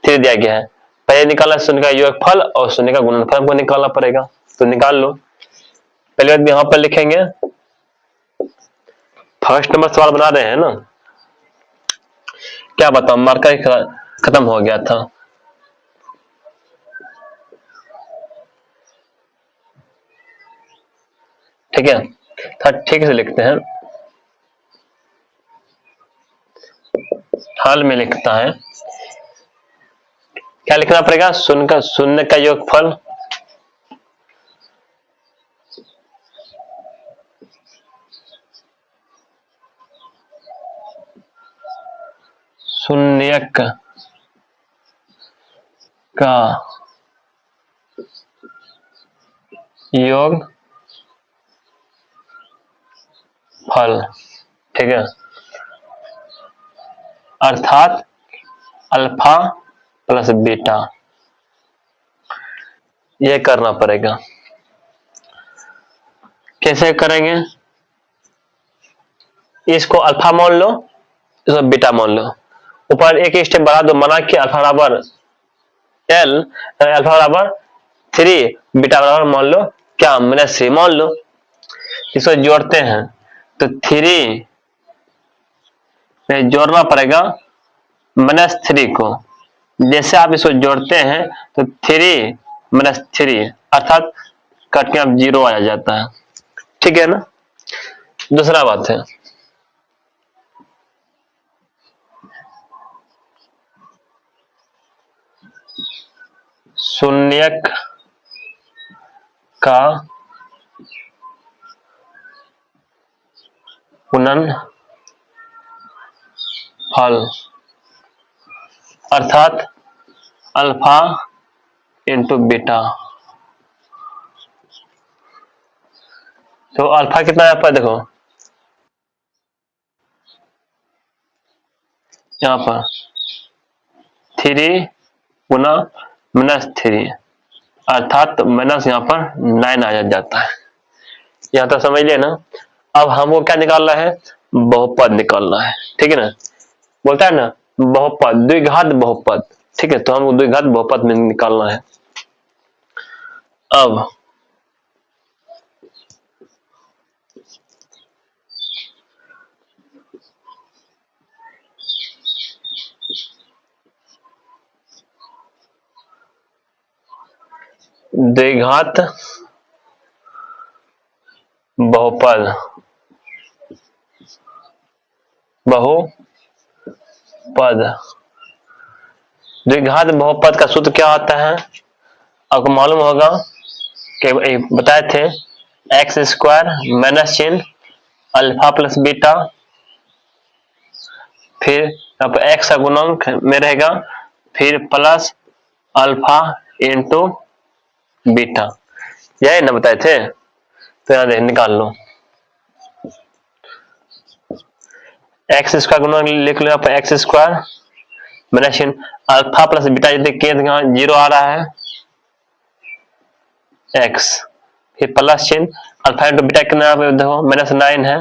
[SPEAKER 1] 3 दिया गया है। पहले निकालना शून्य का योगफल और शून्य का गुणनफल हमको निकालना पड़ेगा, तो निकाल लो। पहले बात यहां पर लिखेंगे, फर्स्ट नंबर सवाल बना रहे हैं ना, क्या बताऊं मार्कर खत्म हो गया था। ठीक है, ठीक से लिखते हैं, हाल में लिखता है, क्या लिखना पड़ेगा, शून्य का योगफल शून्यक का योग फल। ठीक है, अर्थात अल्फा प्लस बीटा, यह करना पड़ेगा। कैसे करेंगे, इसको अल्फा मान लो, इसको बीटा मान लो, ऊपर एक स्टेप बढ़ा दो, माना कि अल्फा बराबर एल, अल्फा बराबर 3, बीटा बराबर मान लो क्या -3 मान लो। इसको जोड़ते हैं तो 3 में जोड़ना पड़ेगा -3 को। जैसे आप इसको जोड़ते हैं तो 3 - 3 अर्थात कट के अब 0 आ जाता है। ठीक है ना। दूसरा बात है, शून्यक का गुणनफल अर्थात अल्फा इंटू बीटा। तो अल्फा कितना है पर देखो यहाँ पर 3 गुना -3 अर्थात माइनस यहाँ पर 9 आ जाता है। यहाँ तक समझ लिया ना। अब हमको क्या निकालना है, बहुपद निकालना है। ठीक है ना, बोलता है ना बहुपद, द्विघात बहुपद। ठीक है, तो हमको द्विघात बहुपद में निकालना है। अब द्विघात बहुपद द्विघात बहुपद का सूत्र क्या होता है, आपको मालूम होगा कि बताए थे, एक्स स्क्वायर माइनस चिन्ह अल्फा प्लस बीटा, फिर यहाँ पर एक्स का गुणांक में रहेगा, फिर प्लस अल्फा इंटू बीटा, यही ना बताए थे। तो यहाँ देख निकाल लो, एक्स स्क्वायर गुणांक लिख लो यहाँ पर, एक्स स्क्वायर माइनस चिन्ह अल्फा प्लस बीटा, यदि के 0 आ रहा है एक्स, फिर प्लस चिन्ह अल्फा इंटू बीटा कितना देखो -9 है,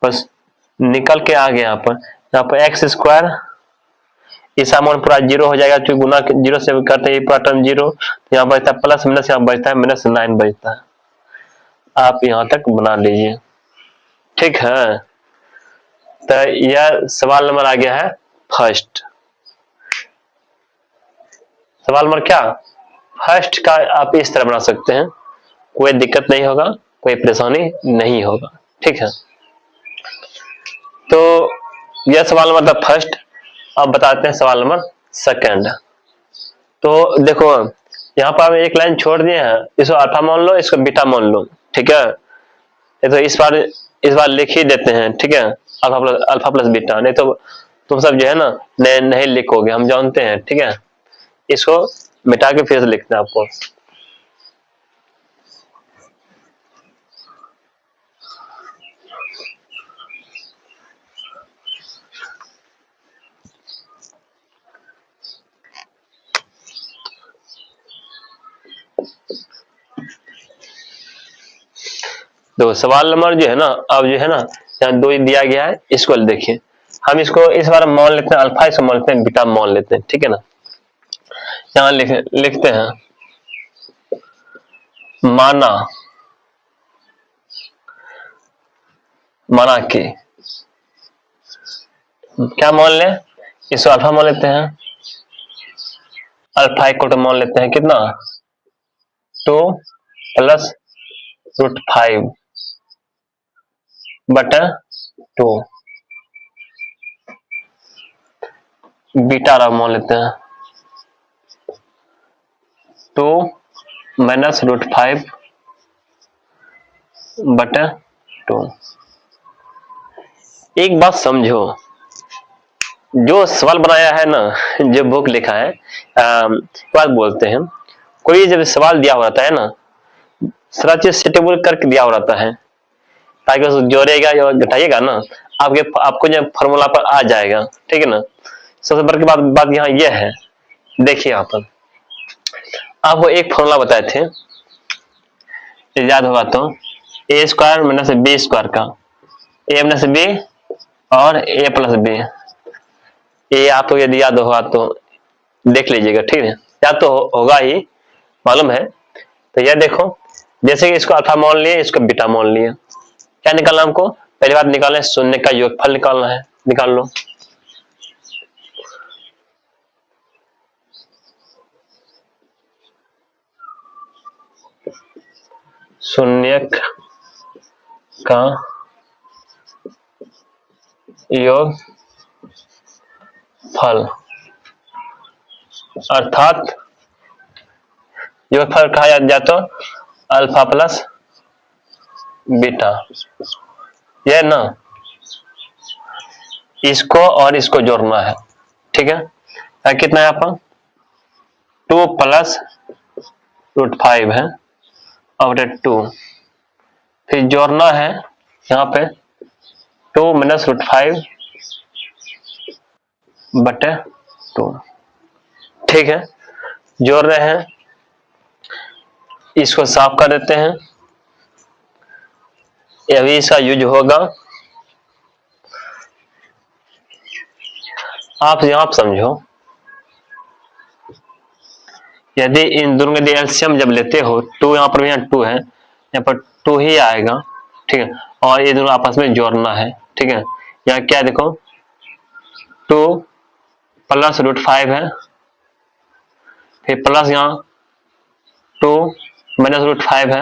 [SPEAKER 1] बस निकल के आ गया। यहाँ पर एक्स स्क्वायर इस अमाउंट पूरा 0 हो जाएगा, क्योंकि गुना 0 से करते हैं पूरा टर्म 0, यहाँ बचता है प्लस माइनस, यहाँ बचता है -9 बचता है। आप यहाँ तक बना लीजिए। ठीक है, तो यह सवाल नंबर आ गया है फर्स्ट। सवाल नंबर क्या, फर्स्ट का आप इस तरह बना सकते हैं, कोई दिक्कत नहीं होगा, कोई परेशानी नहीं होगा। ठीक है, तो यह सवाल नंबर था फर्स्ट। अब बताते हैं सवाल नंबर सेकंड। तो देखो यहाँ पर हम एक लाइन छोड़ दिए हैं, इसको अल्फा मान लो, इसको बीटा मान लो। ठीक है, ये तो इस बार लिख ही देते हैं। ठीक है, अल्फा प्लस बीटा, नहीं तो तुम सब जो है ना नहीं लिखोगे, हम जानते हैं। ठीक है, इसको मिटा के फिर से लिखना है आपको। तो सवाल नंबर जो है ना, अब जो है ना यहाँ 2 दिया गया है, इसको देखिए। हम इसको इस बार मान लेते हैं अल्फा, इसको मान लेते हैं बीटा मान लेते हैं। ठीक है ना, यहाँ लिखते हैं माना कि, क्या मान लें, इसको अल्फा मान लेते हैं। अल्फा इक्वल टू मान लेते हैं कितना, 2 प्लस √5 बटा 2। बीटा मान लेते हैं 2 माइनस √5 बटा 2। एक बात समझो, जो सवाल बनाया है ना, जो बुक लिखा है, बात बोलते हैं, कोई जब सवाल दिया हुआ रहता है ना, सारा चीज सेटेबल करके दिया हुआ रहता है, ताकि उसको जोड़ेगा या घटाइएगा ना, आपको जब फॉर्मूला पर आ जाएगा। ठीक है ना, सबसे बड़ी बात यहाँ यह है, देखिए यहाँ पर आपको एक फॉर्मूला बताए थे, याद होगा तो, ए स्क्वायर माइनस बी स्क्वायर का, ए माइनस बी और ए प्लस बी। ये आपको यदि याद होगा तो देख लीजिएगा। ठीक है, याद तो होगा ही, मालूम है। तो यह देखो, जैसे कि इसको अल्फा मान लिए, इसको बीटा मान लिए, क्या निकालना हमको, पहली बात निकालना, शून्य का योगफल निकालना है, निकाल लो। शून्य का योग फल, अर्थात योगफल कहा जाए तो अल्फा प्लस बीटा। यह ना, इसको और इसको जोड़ना है। ठीक है, कितना है आपका, 2 प्लस √5 है और 2, फिर जोड़ना है यहाँ पे 2 माइनस √5 बटे 2। ठीक है, जोड़ रहे हैं, इसको साफ कर देते हैं, अभी इसका यूज होगा। आप यहां पर समझो, यदि इन दोनों के एलसीएम जब लेते हो, 2 यहाँ पर, यहाँ 2 है, यहाँ पर 2 ही आएगा। ठीक है, और ये दोनों आपस में जोड़ना है। ठीक है, यहाँ क्या देखो, 2 प्लस √5 है, फिर प्लस यहाँ 2 माइनस √5 है।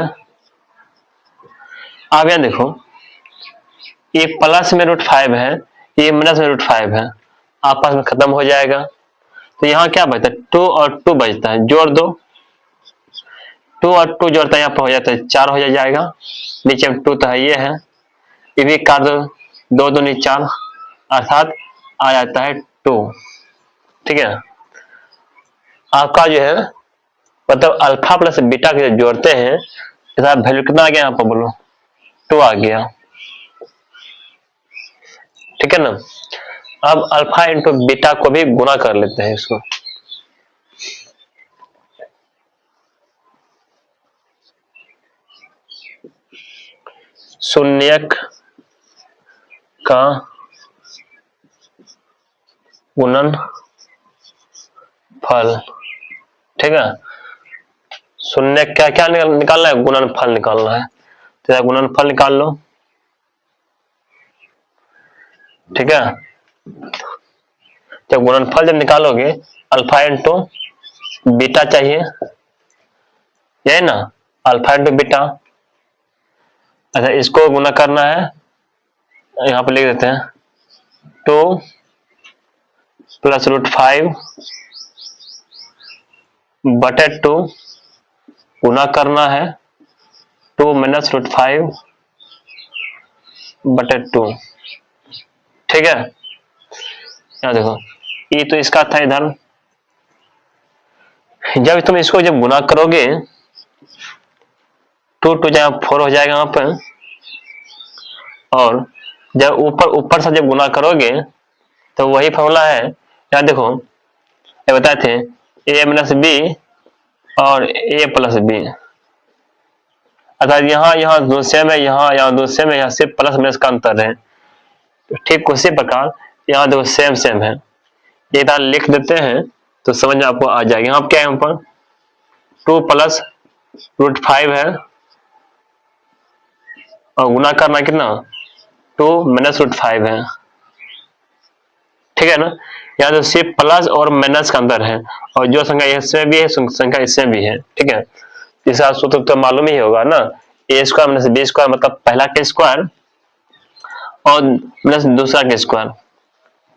[SPEAKER 1] अब यहाँ देखो, ये प्लस में √5 है, ये माइनस में √5 है, आपस में खत्म हो जाएगा। तो यहाँ क्या बचता है, 2 और 2 बचता है, जोड़ दो, 2 और 2 जोड़ता है, यहाँ पर हो जाता है 4 हो जाएगा। नीचे में 2 तो है, ये है, ये भी काट दो, 2 दूनी 4, अर्थात आ जाता है 2। ठीक है, आपका जो है मतलब अल्फा प्लस बीटा के जोड़ते हैं, इसका वैल्यू कितना आ गया यहाँ पर, बोलो, 2 आ गया। ठीक है ना, अब अल्फा इंटू बीटा को भी गुना कर लेते हैं इसको। शून्य का गुणन फल। ठीक है, शून्य क्या क्या निकालना है, गुणनफल निकालना है, तो गुणनफल निकाल लो। ठीक है। जब गुणनफल जब निकालोगे अल्फा इंटू बीटा चाहिए, यही ना, अल्फा इंटू बीटा। अच्छा, इसको गुना करना है, यहाँ पे लिख देते हैं 2 प्लस रूट 5 बटे 2, गुना करना है 2 माइनस रूट 5 बटे 2। ठीक है, यहाँ देखो ये तो इसका था इधर। जब तुम इसको जब गुना करोगे 2 2 जगह 4 हो जाएगा यहाँ पे, और जब ऊपर ऊपर से जब गुना करोगे तो वही फॉर्मूला है। यहाँ देखो ये बताए थे a माइनस बी और a प्लस बी, अर्थात यहाँ दो सेम है, यहाँ दो सेम है, यहाँ सिर्फ प्लस माइनस का अंतर है। ठीक उसी प्रकार यहाँ देखो सेम सेम है, ये इधर लिख देते हैं तो समझ में आपको आ जाएगा। यहाँ क्या है, यहाँ पर 2 प्लस रूट 5 है और गुना करना कितना 2 माइनस रूट 5 है। ठीक है ना, यहाँ तो सिर्फ प्लस और माइनस का अंतर है, और जो संख्या इसमें भी है संख्या इसमें भी है। ठीक है, इसका सूत्र तो मालूम ही होगा ना, ए स्क्वायर माइनस बी स्क्वायर मतलब पहला का स्क्वायर और माइनस दूसरा का स्क्वायर।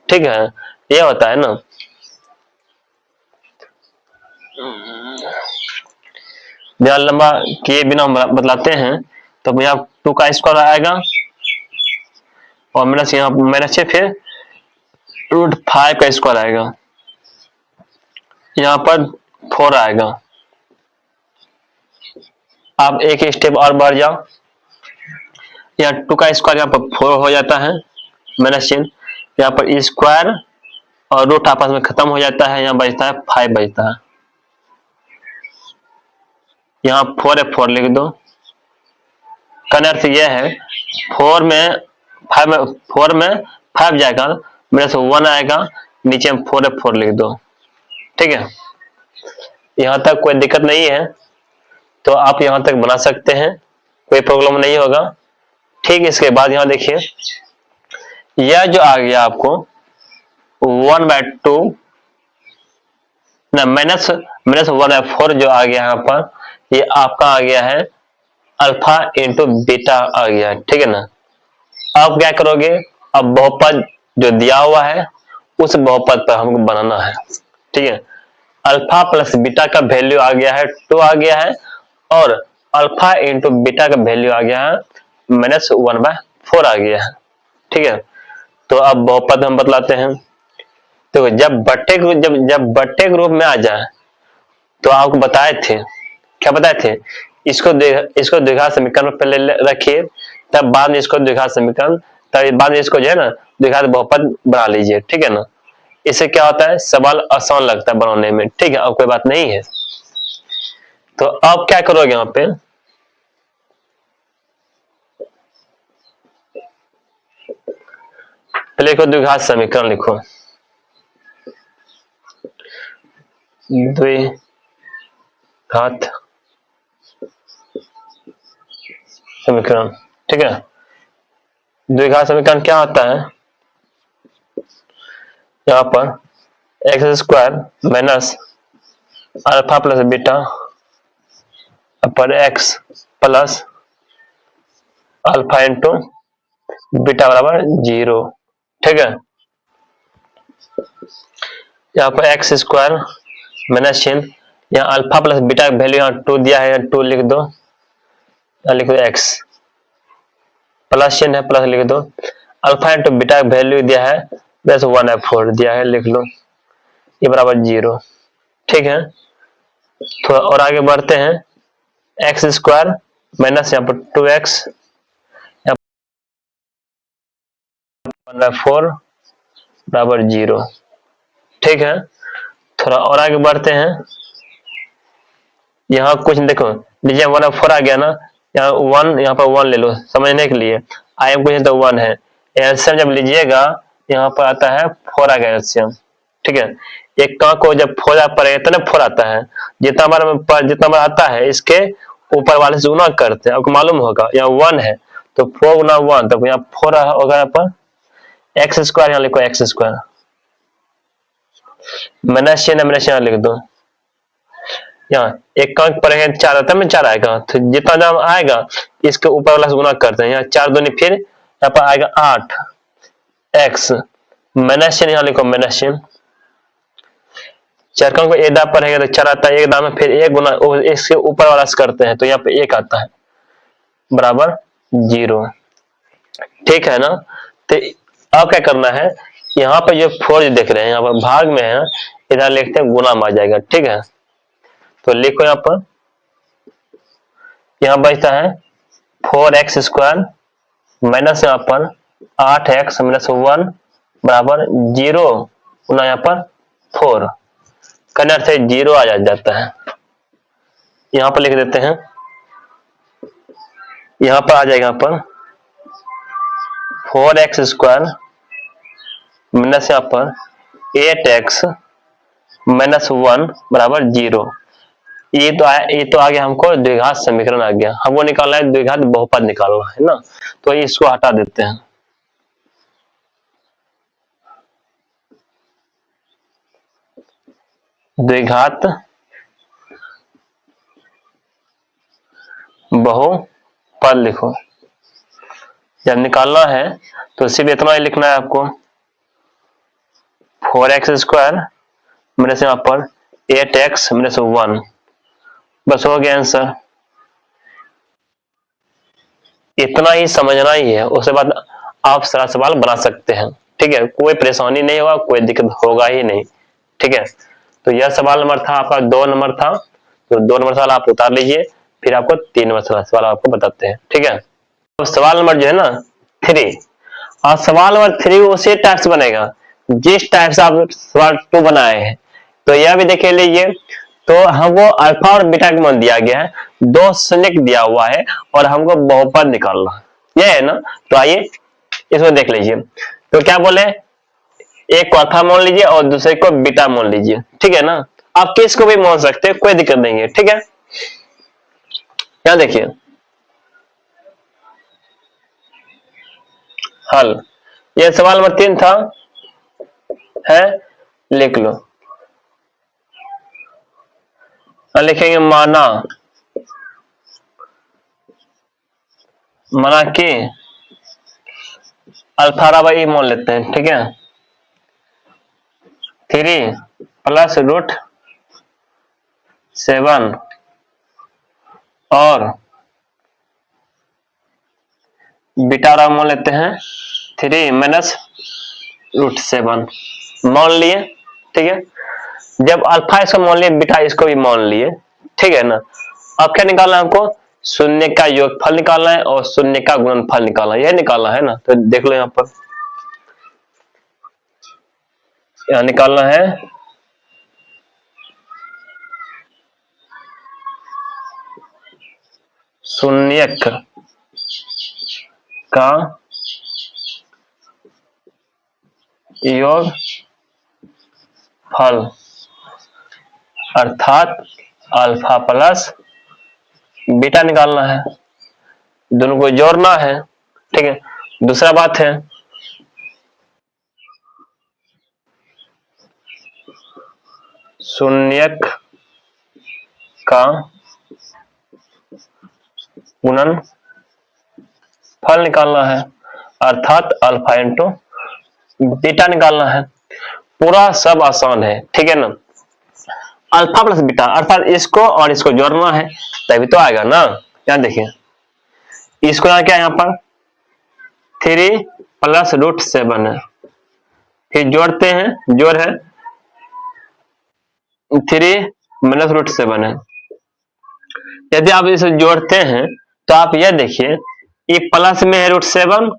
[SPEAKER 1] ठीक है, ये होता है ना। जरा लंबा किए बिना बतलाते हैं तो यहाँ 2 का स्क्वायर आएगा और माइनस यहाँ माइनस से फिर रूट 5 का स्क्वायर आएगा, यहाँ पर 4 आएगा। आप एक स्टेप और बढ़ जाओ, यहाँ 2 का स्क्वायर यहाँ पर 4 हो जाता है माइनस चिन्ह, यहाँ पर स्क्वायर और रूट आपस में खत्म हो जाता है, यहाँ बचता है 5 बचता है। यहाँ 4 है 4 लिख दो, का अर्थ यह है 4 में 5 जाएगा माइनस 1 आएगा, नीचे में 4 है 4 लिख दो। ठीक है, यहाँ तक कोई दिक्कत नहीं है तो आप यहाँ तक बना सकते हैं, कोई प्रॉब्लम नहीं होगा। ठीक, इसके बाद यहाँ देखिए यह जो आ गया आपको 1/2 ना माइनस 1/4 जो आ गया यहाँ पर, ये आपका आ गया है अल्फा इंटू बीटा आ गया। ठीक है ना, अब क्या करोगे, अब बहुपद जो दिया हुआ है उस बहुपद पर हमको बनाना है। ठीक है, अल्फा प्लस बीटा का वैल्यू आ गया है 2 आ गया है, और अल्फा इंटू बीटा का वैल्यू आ गया है माइनस 1/4 आ गया है। ठीक है, तो अब बहुपद हम बतलाते हैं। तो जब बट्टे के रूप में आ जाए तो आपको बताए थे, क्या बताए थे, इसको द्विघात समीकरण में पहले रखिए, तब बाद में इसको द्विघात समीकरण, तब बाद में इसको जो है ना द्विघात बहुपद बना लीजिए। ठीक है ना, इससे क्या होता है, सवाल आसान लगता है बनाने में। ठीक है, अब कोई बात नहीं है। तो अब क्या करोगे, यहाँ पे पहले लिखो द्विघात समीकरण, लिखो द्विघात समीकरण। ठीक है, द्विघात समीकरण क्या होता है, यहाँ पर x square minus alpha plus beta पर x plus alpha into beta बराबर 0। ठीक है, यहाँ पर एक्स स्क्वायर माइनस चिन्ह, यहाँ अल्फा प्लस बीटा का वैल्यू यहाँ 2 दिया है, यहाँ 2 लिख दो, लिख दो एक्स प्लस चिन्ह है प्लस लिख दो, अल्फा इंटू बीटा का वैल्यू दिया है बस 1/4 दिया है, लिख लो, ये बराबर 0। ठीक है, थोड़ा और आगे बढ़ते हैं, एक्स स्क्वायर माइनस यहाँ पर 2x 1/4 बराबर 0। ठीक है, थोड़ा और आगे बढ़ते हैं, यहाँ कुछ देखो नीचे 1/4 आ गया ना, यहाँ 1, यहाँ पर 1 ले लो समझने के लिए, आई एम कुछ तो 1 है, एलसीएम जब लीजिएगा यहाँ पर आता है 4 आ गया एलसीएम। ठीक है, एक का को जब 4 पड़ेगा तो ना 4 आता है, जितना बार आता है इसके ऊपर वाले से गुना करते हैं, आपको मालूम होगा, यहाँ 1 है तो 4 गुना 1 तो यहाँ 4 होगा, यहाँ पर एक्स स्क्वायर यहाँ लिखो, एक्स स्क्वायर माइनस चिन्ह माइनस यहाँ लिख दो। यहाँ एक का पर है 4 आता है, 4 आएगा, तो जितना दाम आएगा इसके ऊपर वाला से गुना करते हैं। यहाँ 4 दूनी फिर यहाँ पर आएगा 8 एक्स माइनस चिन्ह यहाँ लिखो, माइनस चिन्ह 4 का एक दाम पर है तो 4 आता है, एक दाम में फिर एक गुना इसके ऊपर वाला से करते हैं तो यहाँ पे 1 आता है बराबर 0। ठीक है ना। तो अब क्या करना है, यहाँ पर जो 4 जो देख रहे हैं यहाँ पर भाग में है, इधर लिखते हैं गुना में आ जाएगा। ठीक है, तो लिखो यहाँ पर, यहाँ बचता है 4x स्क्वायर माइनस यहाँ पर 8x माइनस 1 बराबर 0 गुना यहाँ पर 4 करने से 0 आ जाता है। यहाँ पर लिख देते हैं, यहाँ पर आ जाएगा यहाँ पर 4x स्क्वायर माइनस यहाँ पर 8x माइनस 1 बराबर 0। ये तो आ गया हमको द्विघात समीकरण आ गया। हमको निकालना है द्विघात बहुपद निकालना है ना, तो इसको हटा देते हैं। द्विघात बहुपद लिखो। जब निकालना है तो सिर्फ इतना ही लिखना है आपको, 4x स्क्वायर माइनस यहाँ पर 8x माइनस 1, बस हो गया आंसर। इतना ही समझना ही है, उसके बाद आप सारा सवाल बना सकते हैं। ठीक है, कोई परेशानी नहीं होगा, कोई दिक्कत होगा ही नहीं। ठीक है, तो यह सवाल नंबर था आपका, 2 नंबर था, तो 2 नंबर सवाल आप उतार लीजिए, फिर आपको 3 नंबर सवाल आपको बताते हैं। ठीक है, तो सवाल नंबर जो है ना 3, और सवाल नंबर 3 उसी टाइप से बनेगा जिस टाइप से आप सवाल 2 बनाए हैं। तो यह भी देख लीजिए, तो हमको अल्फा और बीटा का मान दिया गया है, 2 शून्य दिया हुआ है और हमको बहुपद निकालना है, यह है ना। तो आइए इसको देख लीजिए, तो क्या बोले, एक को अल्फा मान लीजिए और दूसरे को बीटा मान लीजिए। ठीक है ना, आप किसको भी मान सकते हैं, कोई दिक्कत नहीं है। ठीक है, यहां देखिए हल, यह सवाल नंबर 3 था, है लिख लो। लिखेंगे माना कि अल्फा बराबर मान लेते हैं। ठीक है, 3 प्लस रूट 7 और बीटा मान लेते हैं 3 माइनस रूट 7 मान लिए। ठीक है, जब अल्फा इसको मान लिए, बीटा इसको भी मान लिए। ठीक है ना, अब क्या निकालना है हमको, शून्य का योगफल निकालना है और शून्य का गुणनफल निकालना है, यह निकालना है ना। तो देख लो यहाँ पर, यहाँ निकालना है शून्यक का योग फल अर्थात अल्फा प्लस बीटा निकालना है, दोनों को जोड़ना है। ठीक है, दूसरा बात है शून्यक का गुणन फल निकालना है, अर्थात अल्फा इंटू बीटा निकालना है। पूरा सब आसान है। ठीक है ना, अल्फा प्लस बीटा अर्थात इसको और इसको जोड़ना है, तभी तो आएगा ना। यहाँ देखिए, इसको यहाँ क्या है, यहाँ पर 3 प्लस रूट 7 है, फिर जोड़ते हैं, जोड़ है 3 माइनस रूट 7 है। यदि आप इसे जोड़ते हैं तो आप यह देखिए, ये प्लस में है रूट 7,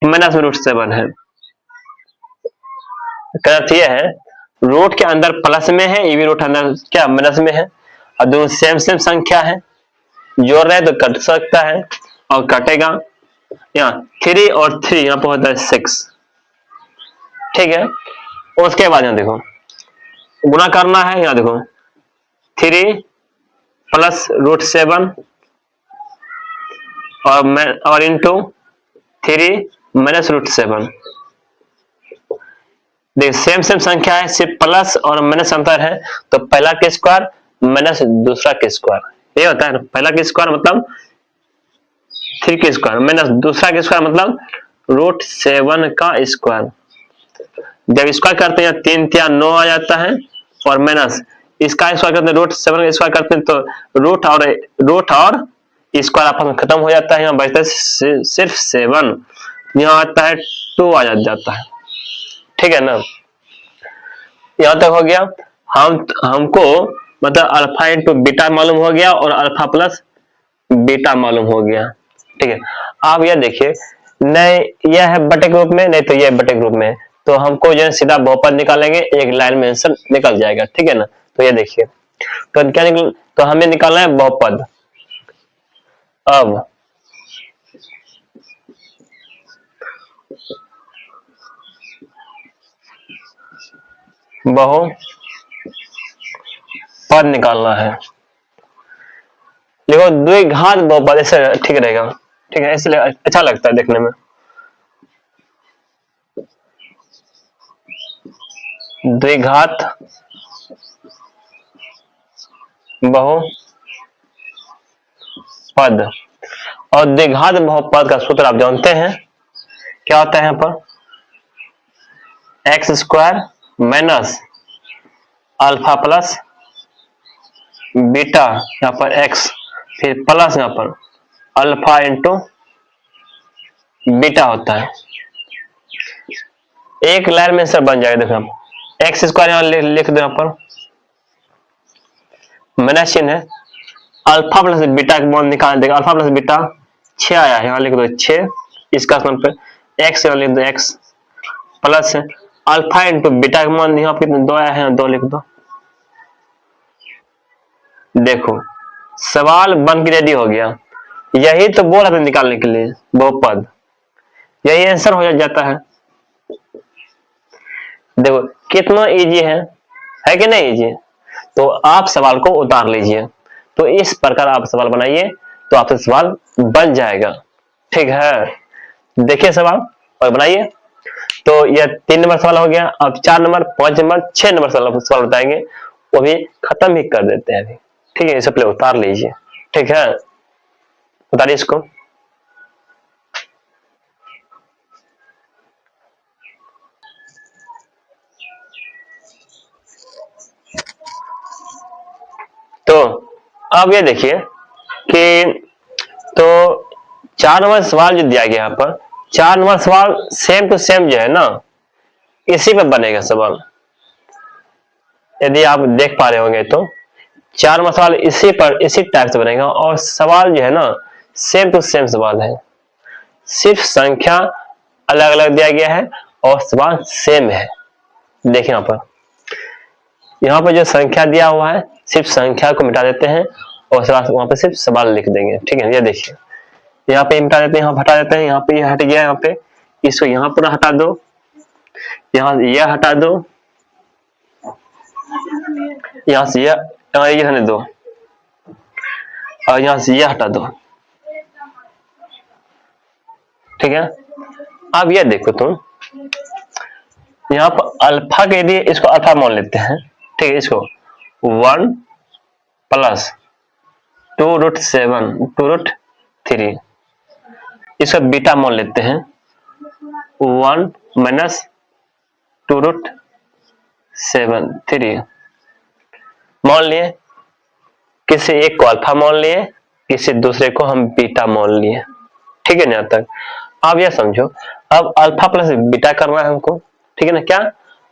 [SPEAKER 1] माइनस में रूट 7 है। अर्थ यह है, रूट के अंदर प्लस में है, ये भी रूट अंदर क्या माइनस में है, और दोनों सेम सेम संख्या है, जोड़ रहे तो कट सकता है और कटेगा। यहाँ 3 और 3 यहाँ पर होता है 6। ठीक है, उसके बाद यहाँ देखो गुणा करना है, यहाँ देखो 3 प्लस रूट 7 और इंटू 3 माइनस रूट 7 देख सेम सेम संख्या है, सिर्फ प्लस और माइनस अंतर है, तो पहला के स्क्वायर माइनस दूसरा के स्क्वायर, ये होता है ना। पहला के स्क्वायर मतलब 3 के स्क्वायर माइनस दूसरा के स्क्वायर मतलब √7 का स्क्वायर। जब स्क्वायर करते हैं 3 3 9 आ जाता है, और माइनस इसका स्क्वायर करते हैं √7 का स्क्वायर करते हैं तो रूट और स्क्वायर आपस में खत्म हो जाता है, यहाँ बचता है सिर्फ 7, यहाँ आता है 2 आ जाता है, ठीक है ना। यहां तक हो गया। हमको मतलब अल्फा इंटू बीटा मालूम हो गया और अल्फा प्लस बीटा मालूम हो गया, ठीक है। आप यह देखिए, नहीं यह है बटे ग्रुप में, नहीं तो यह बटे ग्रुप में, तो हमको जो है सीधा बहुपद निकालेंगे, एक लाइन में आंसर निकल जाएगा, ठीक है ना। तो ये देखिए, तो क्या निकल, तो हमें निकालना है बहुपद। अब बहुपद निकालना है, देखो द्विघात बहुपद, ऐसे ठीक रहेगा, ठीक है, इसलिए अच्छा लगता है देखने में। द्विघात बहुपद, और द्विघात बहुपद का सूत्र आप जानते हैं, क्या होता है यहाँ पर, x square minus alpha plus beta, यहाँ पर एक्स फिर प्लस यहाँ पर अल्फा इंटू बीटा होता है। एक लाइन में सब बन जाएगा, देखो आप एक्स स्क्वायर यहाँ लिख दो, यहाँ पर माइनस चिन्ह है, अल्फा प्लस बीटा का मान निकाल देगा, अल्फा प्लस बीटा 6 आया है, यहाँ लिख दो 6, इसका स्थान पे एक्स यहाँ लिख दो x, plus alpha into beta का मान यहाँ पे 2 आया है, 2 लिख दो। देखो सवाल बन के रेडी हो गया, यही तो बोल रहा था निकालने के लिए बहुपद, यही आंसर हो जाता है। देखो कितना इजी है कि नहीं इजी। तो आप सवाल को उतार लीजिए, तो इस प्रकार आप सवाल बनाइए, तो आपसे सवाल बन जाएगा, ठीक है। देखिए सवाल और बनाइए। तो यह 3 नंबर सवाल हो गया। अब 4 नंबर, 5 नंबर, 6 नंबर सवाल बताएंगे, वो भी खत्म ही कर देते हैं अभी, ठीक है। इसे पहले उतार लीजिए, ठीक है, उतारिए इसको। तो अब ये देखिए कि तो 4 नंबर सवाल जो दिया गया यहाँ पर, 4 नंबर सवाल सेम टू सेम जो है ना, इसी पे बनेगा सवाल, यदि आप देख पा रहे होंगे तो 4 नंबर सवाल इसी पर इसी टाइप से बनेगा, और सवाल जो है ना सेम टू सेम सवाल है, सिर्फ संख्या अलग अलग दिया गया है और सवाल सेम है। देखिए यहाँ पर जो संख्या दिया हुआ है, सिर्फ संख्या को मिटा देते हैं और वहां पे सिर्फ सवाल लिख देंगे, ठीक है। ये देखिए यहाँ पे मिटा देते हैं, यहाँ हटा देते हैं, यहाँ पे ये हट गया, यहाँ पे इसको यहाँ पूरा हटा दो, यहाँ ये हटा दो, यहाँ से ये रहने दो, और यहाँ से ये हटा दो, ठीक है। अब ये देखो तुम, यहाँ पर अल्फा के लिए इसको अल्फा मान लेते हैं, ठीक है। इसको 1 प्लस 2√7 2√3, इसका बीटा मान लेते हैं 1 माइनस 2√7 3, मान लिए, किसी एक को अल्फा मान लिए, किसी दूसरे को हम बीटा मान लिए, ठीक है ना यहाँ तक। अब यह समझो, अब अल्फा प्लस बीटा करना है हमको, ठीक है ना। क्या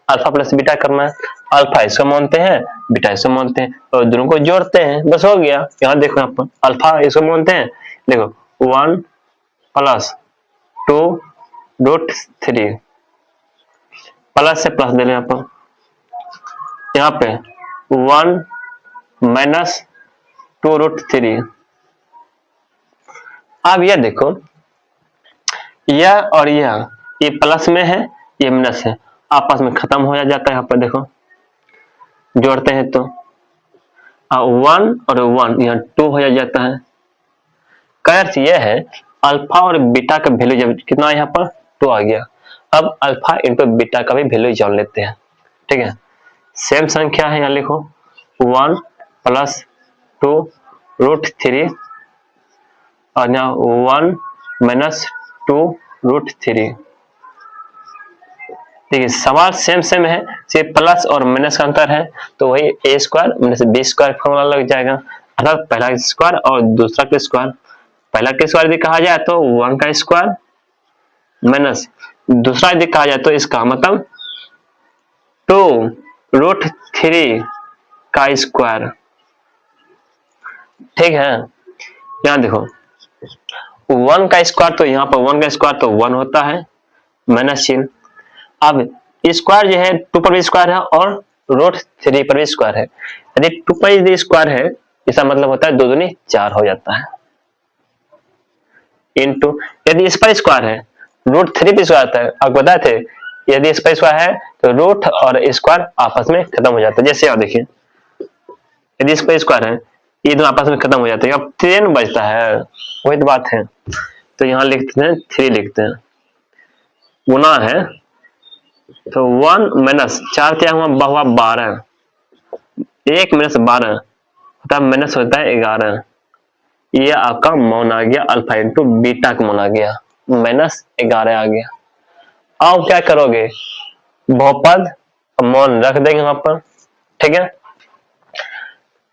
[SPEAKER 1] अल्फा प्लस बीटा करना है, अल्फा इसको मानते हैं, बीटा इसको मानते हैं, और दोनों को जोड़ते हैं, बस हो गया। यहाँ देखो, यहाँ पर अल्फा इसको मानते हैं, देखो 1 प्लस 2√3, प्लस से प्लस दे रहे हैं यहाँ पे 1 माइनस 2√3। अब यह देखो, यह और यह, ये प्लस में है, ये माइनस है, आपस में खत्म हो जाता है। यहाँ पर देखो जोड़ते हैं तो 1 और 1 यहाँ 2 हो जाता है। का अर्थ यह है, अल्फा और बीटा का वैल्यू जब कितना यहाँ पर 2 आ गया, अब अल्फा इंटू बीटा का भी वैल्यू जान लेते हैं, ठीक है। सेम संख्या है, यहाँ लिखो 1 प्लस 2 रूट 3 और यहाँ 1 माइनस 2 रूट 3। देखिए सवाल सेम सेम है, सिर्फ प्लस और माइनस का अंतर है, तो वही A square minus B square formula लग जाएगा, अर्थात पहला स्क्वायर और दूसरा का स्क्वायर। पहला का स्क्वायर यदि कहा जाए तो 1 का स्क्वायर माइनस दूसरा यदि कहा जाए तो इसका मतलब 2 रूट 3 का स्क्वायर, ठीक है। यहाँ देखो 1 का स्क्वायर, तो यहाँ पर 1 का स्क्वायर तो 1 होता है माइनस चिन्ह। अब स्क्वायर जो है 2 पर भी स्क्वायर है और रूट 3 पर भी स्क्वायर है, यदि 2 पर यदि स्क्वायर है इसका मतलब होता है 2 दूनी 4 हो जाता है, इनटू यदि इस पर स्क्वायर है रूट 3 पर स्क्वायर आता है। आपको बताए थे यदि इस पर स्क्वायर है तो रूट और स्क्वायर आपस में खत्म हो जाता है। जैसे आप देखिए यदि इस पर स्क्वायर है ये दोनों आपस में खत्म हो जाते हैं, अब 3 बचता है, वही तो बात है। तो यहाँ लिखते हैं 3 लिखते हैं, गुना है तो 1 माइनस 4 क्या हुआ 12, 1 माइनस 12 होता माइनस होता है 11। ये आपका मौन आ गया, अल्फा इंटू बीटा का मौन आ गया, माइनस 11 आ गया। अब क्या करोगे, बहुपद मौन रख देंगे वहां पर, ठीक है।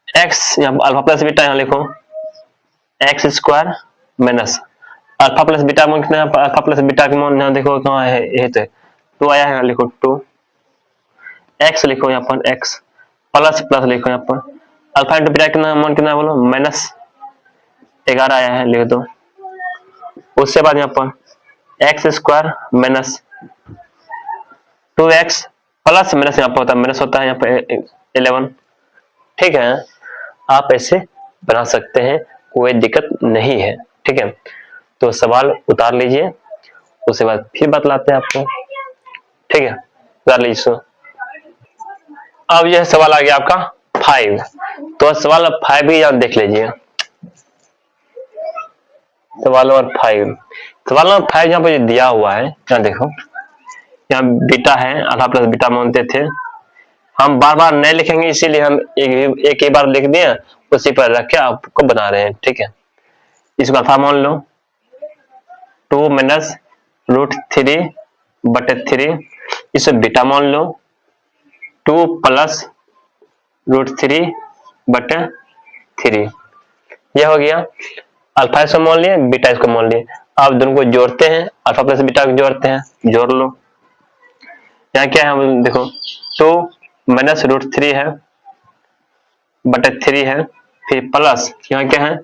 [SPEAKER 1] एक्स यहाँ अल्फा प्लस बीटा यहाँ लिखो x square minus alpha plus beta मौन कितना है, अल्फा प्लस बीटा का मौन यहाँ देखो कहाँ है, ये तो 2 आया है, यहाँ लिखो 2, एक्स लिखो यहाँ पर एक्स प्लस प्लस लिखो यहाँ पर अल्फा इंटू बीटा कितना मौन कितना है बोलो माइनस 11 आया है, लिख दो। उससे बाद यहाँ पर x square minus 2x plus minus यहाँ पर होता है माइनस होता है यहाँ पर 11, ठीक है। आप ऐसे बना सकते हैं, कोई दिक्कत नहीं है, ठीक है। तो सवाल उतार लीजिए, उसके बाद फिर बतलाते हैं आपको, ठीक है। उतार लीजिए सो। अब यह सवाल आ गया आपका 5, तो सवाल 5 भी यहाँ देख लीजिए। सवाल नंबर 5, सवाल नंबर 5 यहाँ पर दिया हुआ है, यहाँ देखो यहाँ बीटा है, अल्फा प्लस बीटा मानते थे, हम बार बार नहीं लिखेंगे इसीलिए हम एक ही बार लिख दिए, उसी पर रख के आपको बता रहे हैं, ठीक है। इसको अल्फा मान लो 2 माइनस रूट 3 बटे 3, इसे बीटा मान लो 2 प्लस रूट 3 बटे 3, यह हो गया। अल्फा इसको मान लिए, बीटा इसको मान लिए, आप दोनों को जोड़ते हैं, अल्फा प्लस बीटा को जोड़ते हैं, जोड़ लो। यहाँ क्या है देखो 2 माइनस रूट 3 है बटे 3 है, फिर प्लस यहाँ क्या है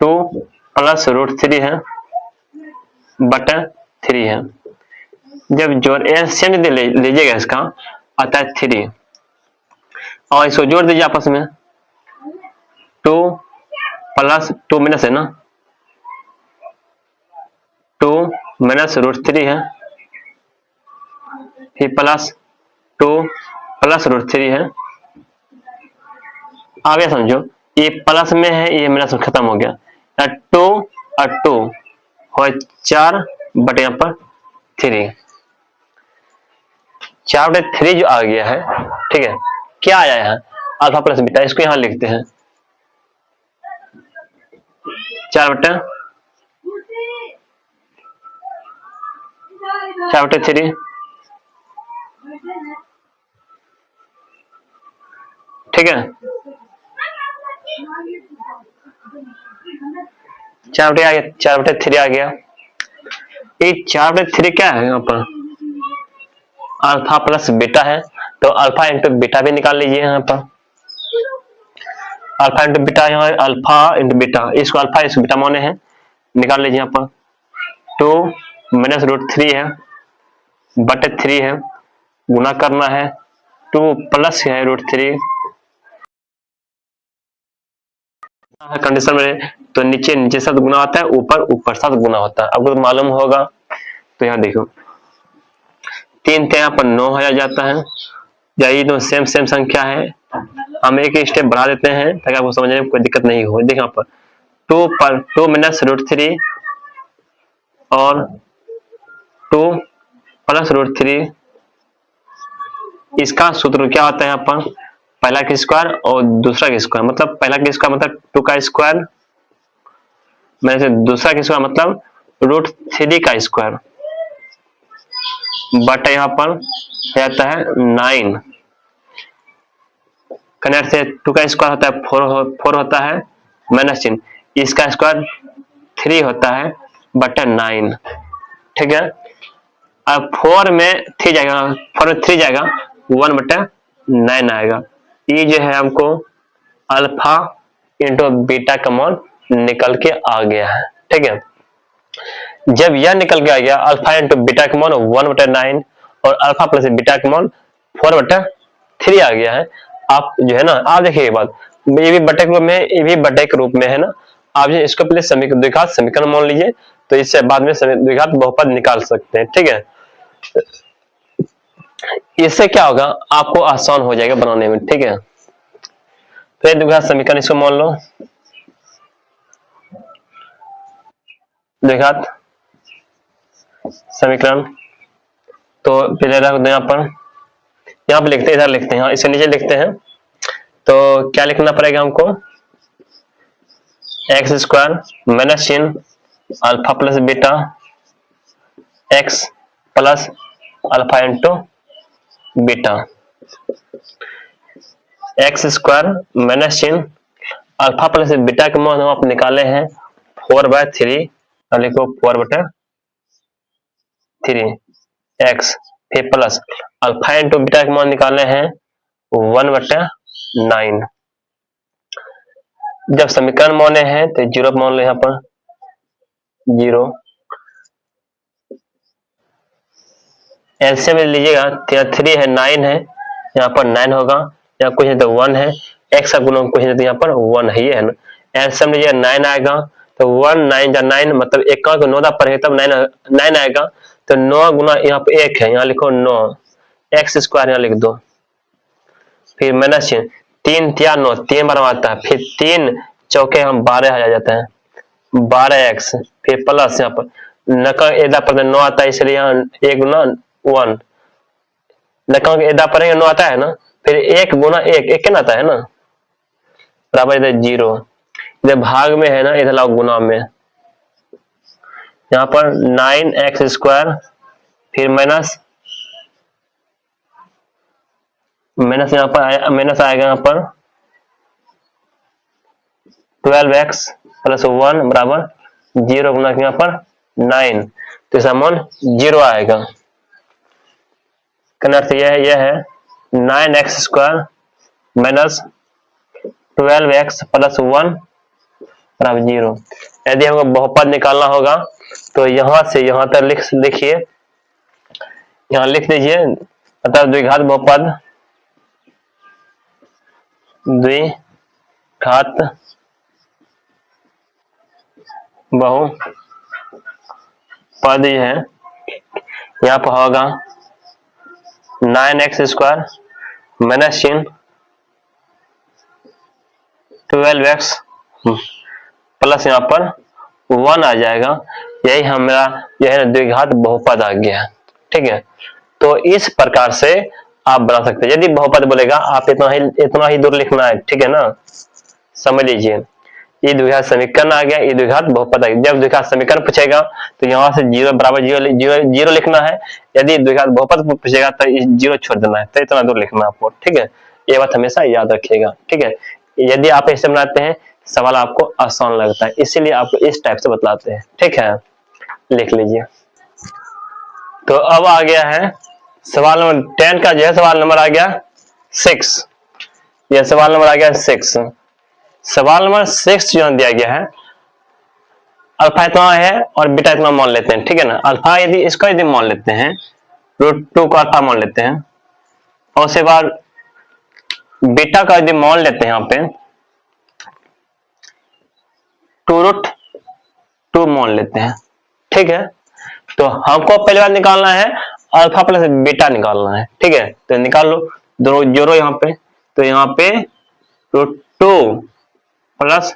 [SPEAKER 1] 2 प्लस रूट 3 है बटे 3 है। जब जोड़ एलसीएम लीजिएगा इसका आता है 3 और इसको जोड़ दीजिए आपस में, 2 प्लस 2 माइनस है ना, 2 माइनस रूट 3 है, फिर प्लस 2 प्लस रूट 3 है। आप ये समझो ये प्लस में है, ये माइनस में खत्म हो गया, 2 और 2 हो 4 बटे यहाँ पर 3, 4 बटे 3 जो आ गया है, ठीक है। क्या आया यहाँ अल्फा प्लस बीटा, इसको यहाँ लिखते हैं 4 बटे 3, ठीक है। 4 बटे आ गया, 4 बटे 3 आ गया। ये 4 बटे 3 क्या है यहाँ पर अल्फा प्लस बीटा है, तो अल्फा इंटू बीटा भी निकाल लीजिए यहाँ पर, अल्फा इंटू बीटा यहाँ अल्फा इंटू बीटा, इसको अल्फा इसको बीटा माने हैं, निकाल लीजिए यहाँ पर 2 माइनस रूट 3 है बटे 3 है, गुना करना है 2 प्लस है रूट 3 कंडीशन में, तो नीचे नीचे साथ गुना होता है, ऊपर ऊपर साथ गुना होता है, आपको तो मालूम होगा। तो यहाँ देखो 3 थे यहाँ पर 9 हो जाता है, यही तो सेम सेम संख्या है, हम एक स्टेप बढ़ा देते हैं ताकि आपको समझने में कोई दिक्कत नहीं हो। देखो यहाँ पर 2 पर 2 माइनस रूट 3 और 2 प्लस रूट 3। इसका सूत्र क्या होता है यहाँ पर, पहला का स्क्वायर और दूसरा का स्क्वायर, मतलब पहला का स्क्वायर मतलब 2 का स्क्वायर, मेरे से दूसरा का स्क्वायर मतलब रूट 3 का स्क्वायर, बट यहाँ पर जाता है 9। कनेक्ट से 2 का स्क्वायर होता है 4 होता है माइनस चिन्ह, इसका स्क्वायर 3 होता है बटा 9। ठीक है, अब 4 में 3 जाएगा, 4 में 3 जाएगा, 1 बटा 9 आएगा। ये जो है हमको अल्फा इंटू बीटा का मान निकल के आ गया है। ठीक है, जब यह निकल के आ गया अल्फा इंटू बीटा का मान 1 बटा 9 और अल्फा प्लस बीटा का मान 4 बटा 3 आ गया है। आप जो है ना, आप देखिए बात, ये भी बटे के रूप में, ये भी बटे के रूप में है ना। आप जो इसको पहले द्विघात समीकरण मान लीजिए, तो इससे बाद में द्विघात बहुपद निकाल सकते हैं। ठीक है, इससे क्या होगा, आपको आसान हो जाएगा बनाने में। ठीक है, तो ये द्विघात समीकरण इसको मान लो, द्विघात समीकरण। तो पहले रख दो यहाँ पे लिखते हैं, इधर लिखते हैं, इसे नीचे लिखते हैं। तो क्या लिखना पड़ेगा हमको, एक्स स्क्वायर माइनस चिन्ह alpha plus beta x plus alpha into beta, x square minus चिन्ह अल्फा प्लस बीटा के मान हम आप निकाले हैं 4/3, लिखो 4/3 एक्स, फिर प्लस अल्फा इंटू बीटा के मान निकाले हैं 1/9। जब समीकरण माने हैं तो 0 मान लो, यहाँ पर 0। एलसीएम लीजिएगा, 3 है 9 है, यहाँ पर 9 होगा, यहाँ कुछ नहीं तो 1 है, एक्स का गुना कुछ नहीं तो यहाँ पर 1 है, ये है ना। एलसीएम लीजिएगा 9 आएगा, तो 1 9 जा 9, मतलब एक का 9 पढ़ेगा तब 9 आएगा, तो 9 गुना यहाँ पे 1 है, यहाँ लिखो 9, एक्स स्क्वायर यहाँ लिख दो, फिर माइनस 3 3 9, 3 बार आता है, फिर 3 चौके हम 12 आ जाता है, 12x, फिर प्लस यहाँ पर नका एदा पर 9 आता है, इसलिए यहाँ 1 गुना 1, नका एदा पर 9 आता है ना, फिर 1 गुना 1 1 क्या आता है ना, बराबर इधर 0, इधर भाग में है ना, इधर लाओ गुना में, यहाँ पर 9x स्क्वायर, फिर माइनस यहाँ पर माइनस आएगा, यहाँ पर 12x प्लस 1 बराबर 0 गुना यहाँ पर 9, तो इसका मान 0 आएगा। अर्थ यह है 9x square minus 12x plus 1 बराबर 0। यदि हमको बहुपद निकालना होगा तो यहां से यहां तक लिखिए, यहां लिख दीजिए, अतः द्विघात बहुपद, द्विघात बहुपद है, यहाँ पर होगा 9x स्क्वायर माइनस चिन्ह 12x प्लस यहाँ पर 1 आ जाएगा, यही हमारा जो है द्विघात बहुपद आ गया। ठीक है, तो इस प्रकार से आप बना सकते हैं। यदि बहुपद बोलेगा आप इतना ही दूर लिखना है। ठीक है ना, समझ लीजिए, ये द्विघात समीकरण आ गया, ये द्विघात बहुपद आ गया। जब द्विघात समीकरण पूछेगा तो यहाँ से 0 बराबर 0 लिखना है, यदि द्विघात बहुपद पूछेगा तो 0 छोड़ देना है, तो इतना दूर लिखना आपको। ठीक है, ये बात हमेशा याद रखिएगा। ठीक है, यदि आप ऐसे बनाते हैं सवाल आपको आसान लगता है, इसीलिए आपको इस टाइप से बतलाते हैं। ठीक है, लिख लीजिए। तो अब आ गया है सवाल नंबर 10 का, जो है सवाल नंबर आ गया 6। यह सवाल नंबर आ गया 6। सवाल नंबर 6 जो दिया गया है, अल्फा इतना है और बीटा इतना मान लेते हैं। ठीक है ना, अल्फा यदि इसका यदि मान लेते हैं, √2 को अल्फा मान लेते हैं, और उसके बाद बीटा का यदि मान लेते हैं यहाँ पे 2√2 मान लेते हैं। ठीक है, तो हमको पहली बार निकालना है अल्फा प्लस बीटा निकालना है। ठीक है, तो निकाल लो, दोनों जोड़ो यहाँ पे, तो यहाँ पे √2 प्लस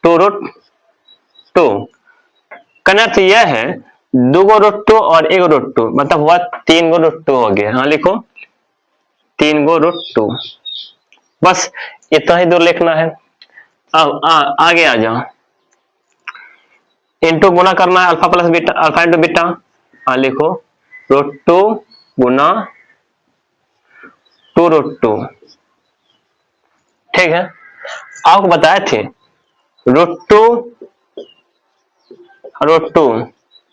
[SPEAKER 1] 2√2 का अर्थ यह है 2 गो रूट 2 और 1 रूट 2, मतलब हुआ 3 गो रूट 2 हो गया। हाँ लिखो 3 गो रूट 2, बस इतना ही दूर लिखना है। अब आगे आ जाओ, इनटू गुना करना है alpha plus beta, alpha into beta. हाँ लिखो रूट 2 गुना 2 रूट 2, ठीक है। आपको बताए थे रूट 2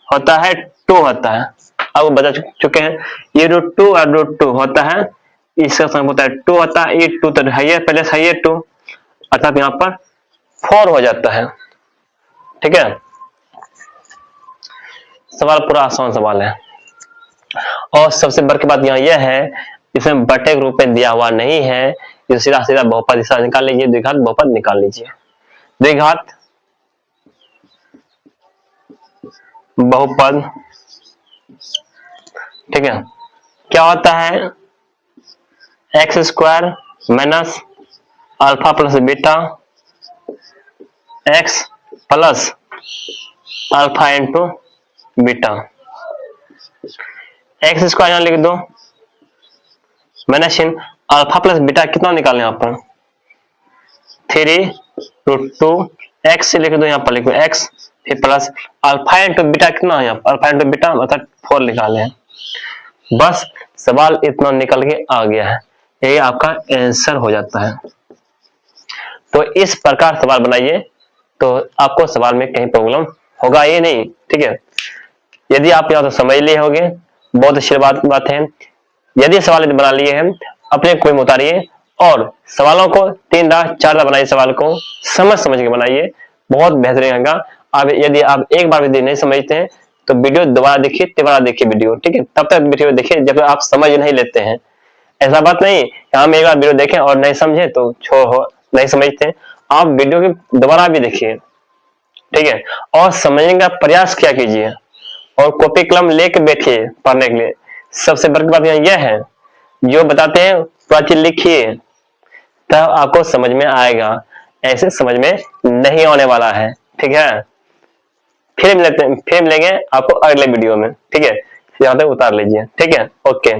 [SPEAKER 1] होता है 2 होता है, अब बता चुके हैं। ये रूट 2 और रूट 2 होता है, इसका सम होता है 2 होता है, ये 2 तो है ही, पहले से है 2, अर्थात यहाँ पर 4 हो जाता है, ठीक है। सवाल पूरा आसान सवाल है। और सबसे बड़ी बात यहाँ यह है, इसमें बटे के रूप में दिया हुआ नहीं है, जो सीधा सीधा बहुपद हिस्सा निकाल लीजिए, द्विघात बहुपद निकाल लीजिए। द्विघात बहुपद, ठीक है, क्या होता है, x square minus alpha plus beta x plus alpha into beta. X square यहां लिख दो, माइनस अल्फा प्लस बीटा कितना निकालें यहाँ पर 3 रूट 2, एक्स से लिख दो, यहाँ पर लिखो एक्स, फिर प्लस अल्फा इंटू बीटा कितना है यहाँ पर, अल्फा इंटू बीटा मतलब 4 निकाले हैं। बस सवाल इतना निकल के आ गया है, यही आपका आंसर हो जाता है। तो इस प्रकार सवाल बनाइए, तो आपको सवाल में कहीं प्रॉब्लम होगा ये नहीं, ठीक है। यदि आप यहाँ तो समझ लिए होंगे, बहुत अच्छी बात है। यदि सवाल बना लिए हैं, अपने कोई में उतारिए और सवालों को 3 दाग 4 दाग बनाइए, सवाल को समझ के बनाइए, बहुत बेहतरीन होगा। अब यदि आप एक बार भी नहीं समझते हैं तो वीडियो दोबारा देखिए, तिबारा देखिए वीडियो, ठीक है। तब तक वीडियो देखिए जब आप समझ नहीं लेते हैं। ऐसा बात नहीं हम एक बार वीडियो देखें और नहीं समझे तो छोड़ो, नहीं समझते, आप वीडियो की दोबारा भी देखिए, ठीक है, और समझने का प्रयास क्या कीजिए, और कॉपी कलम लेके बैठिए पढ़ने के लिए। सबसे बड़ी बात यह है, जो बताते हैं पूरा चीज लिखिए, तब आपको समझ में आएगा, ऐसे समझ में नहीं आने वाला है, ठीक है। फिर मिलेंगे आपको अगले वीडियो में, ठीक है, यहाँ तक उतार लीजिए, ठीक है, ओके।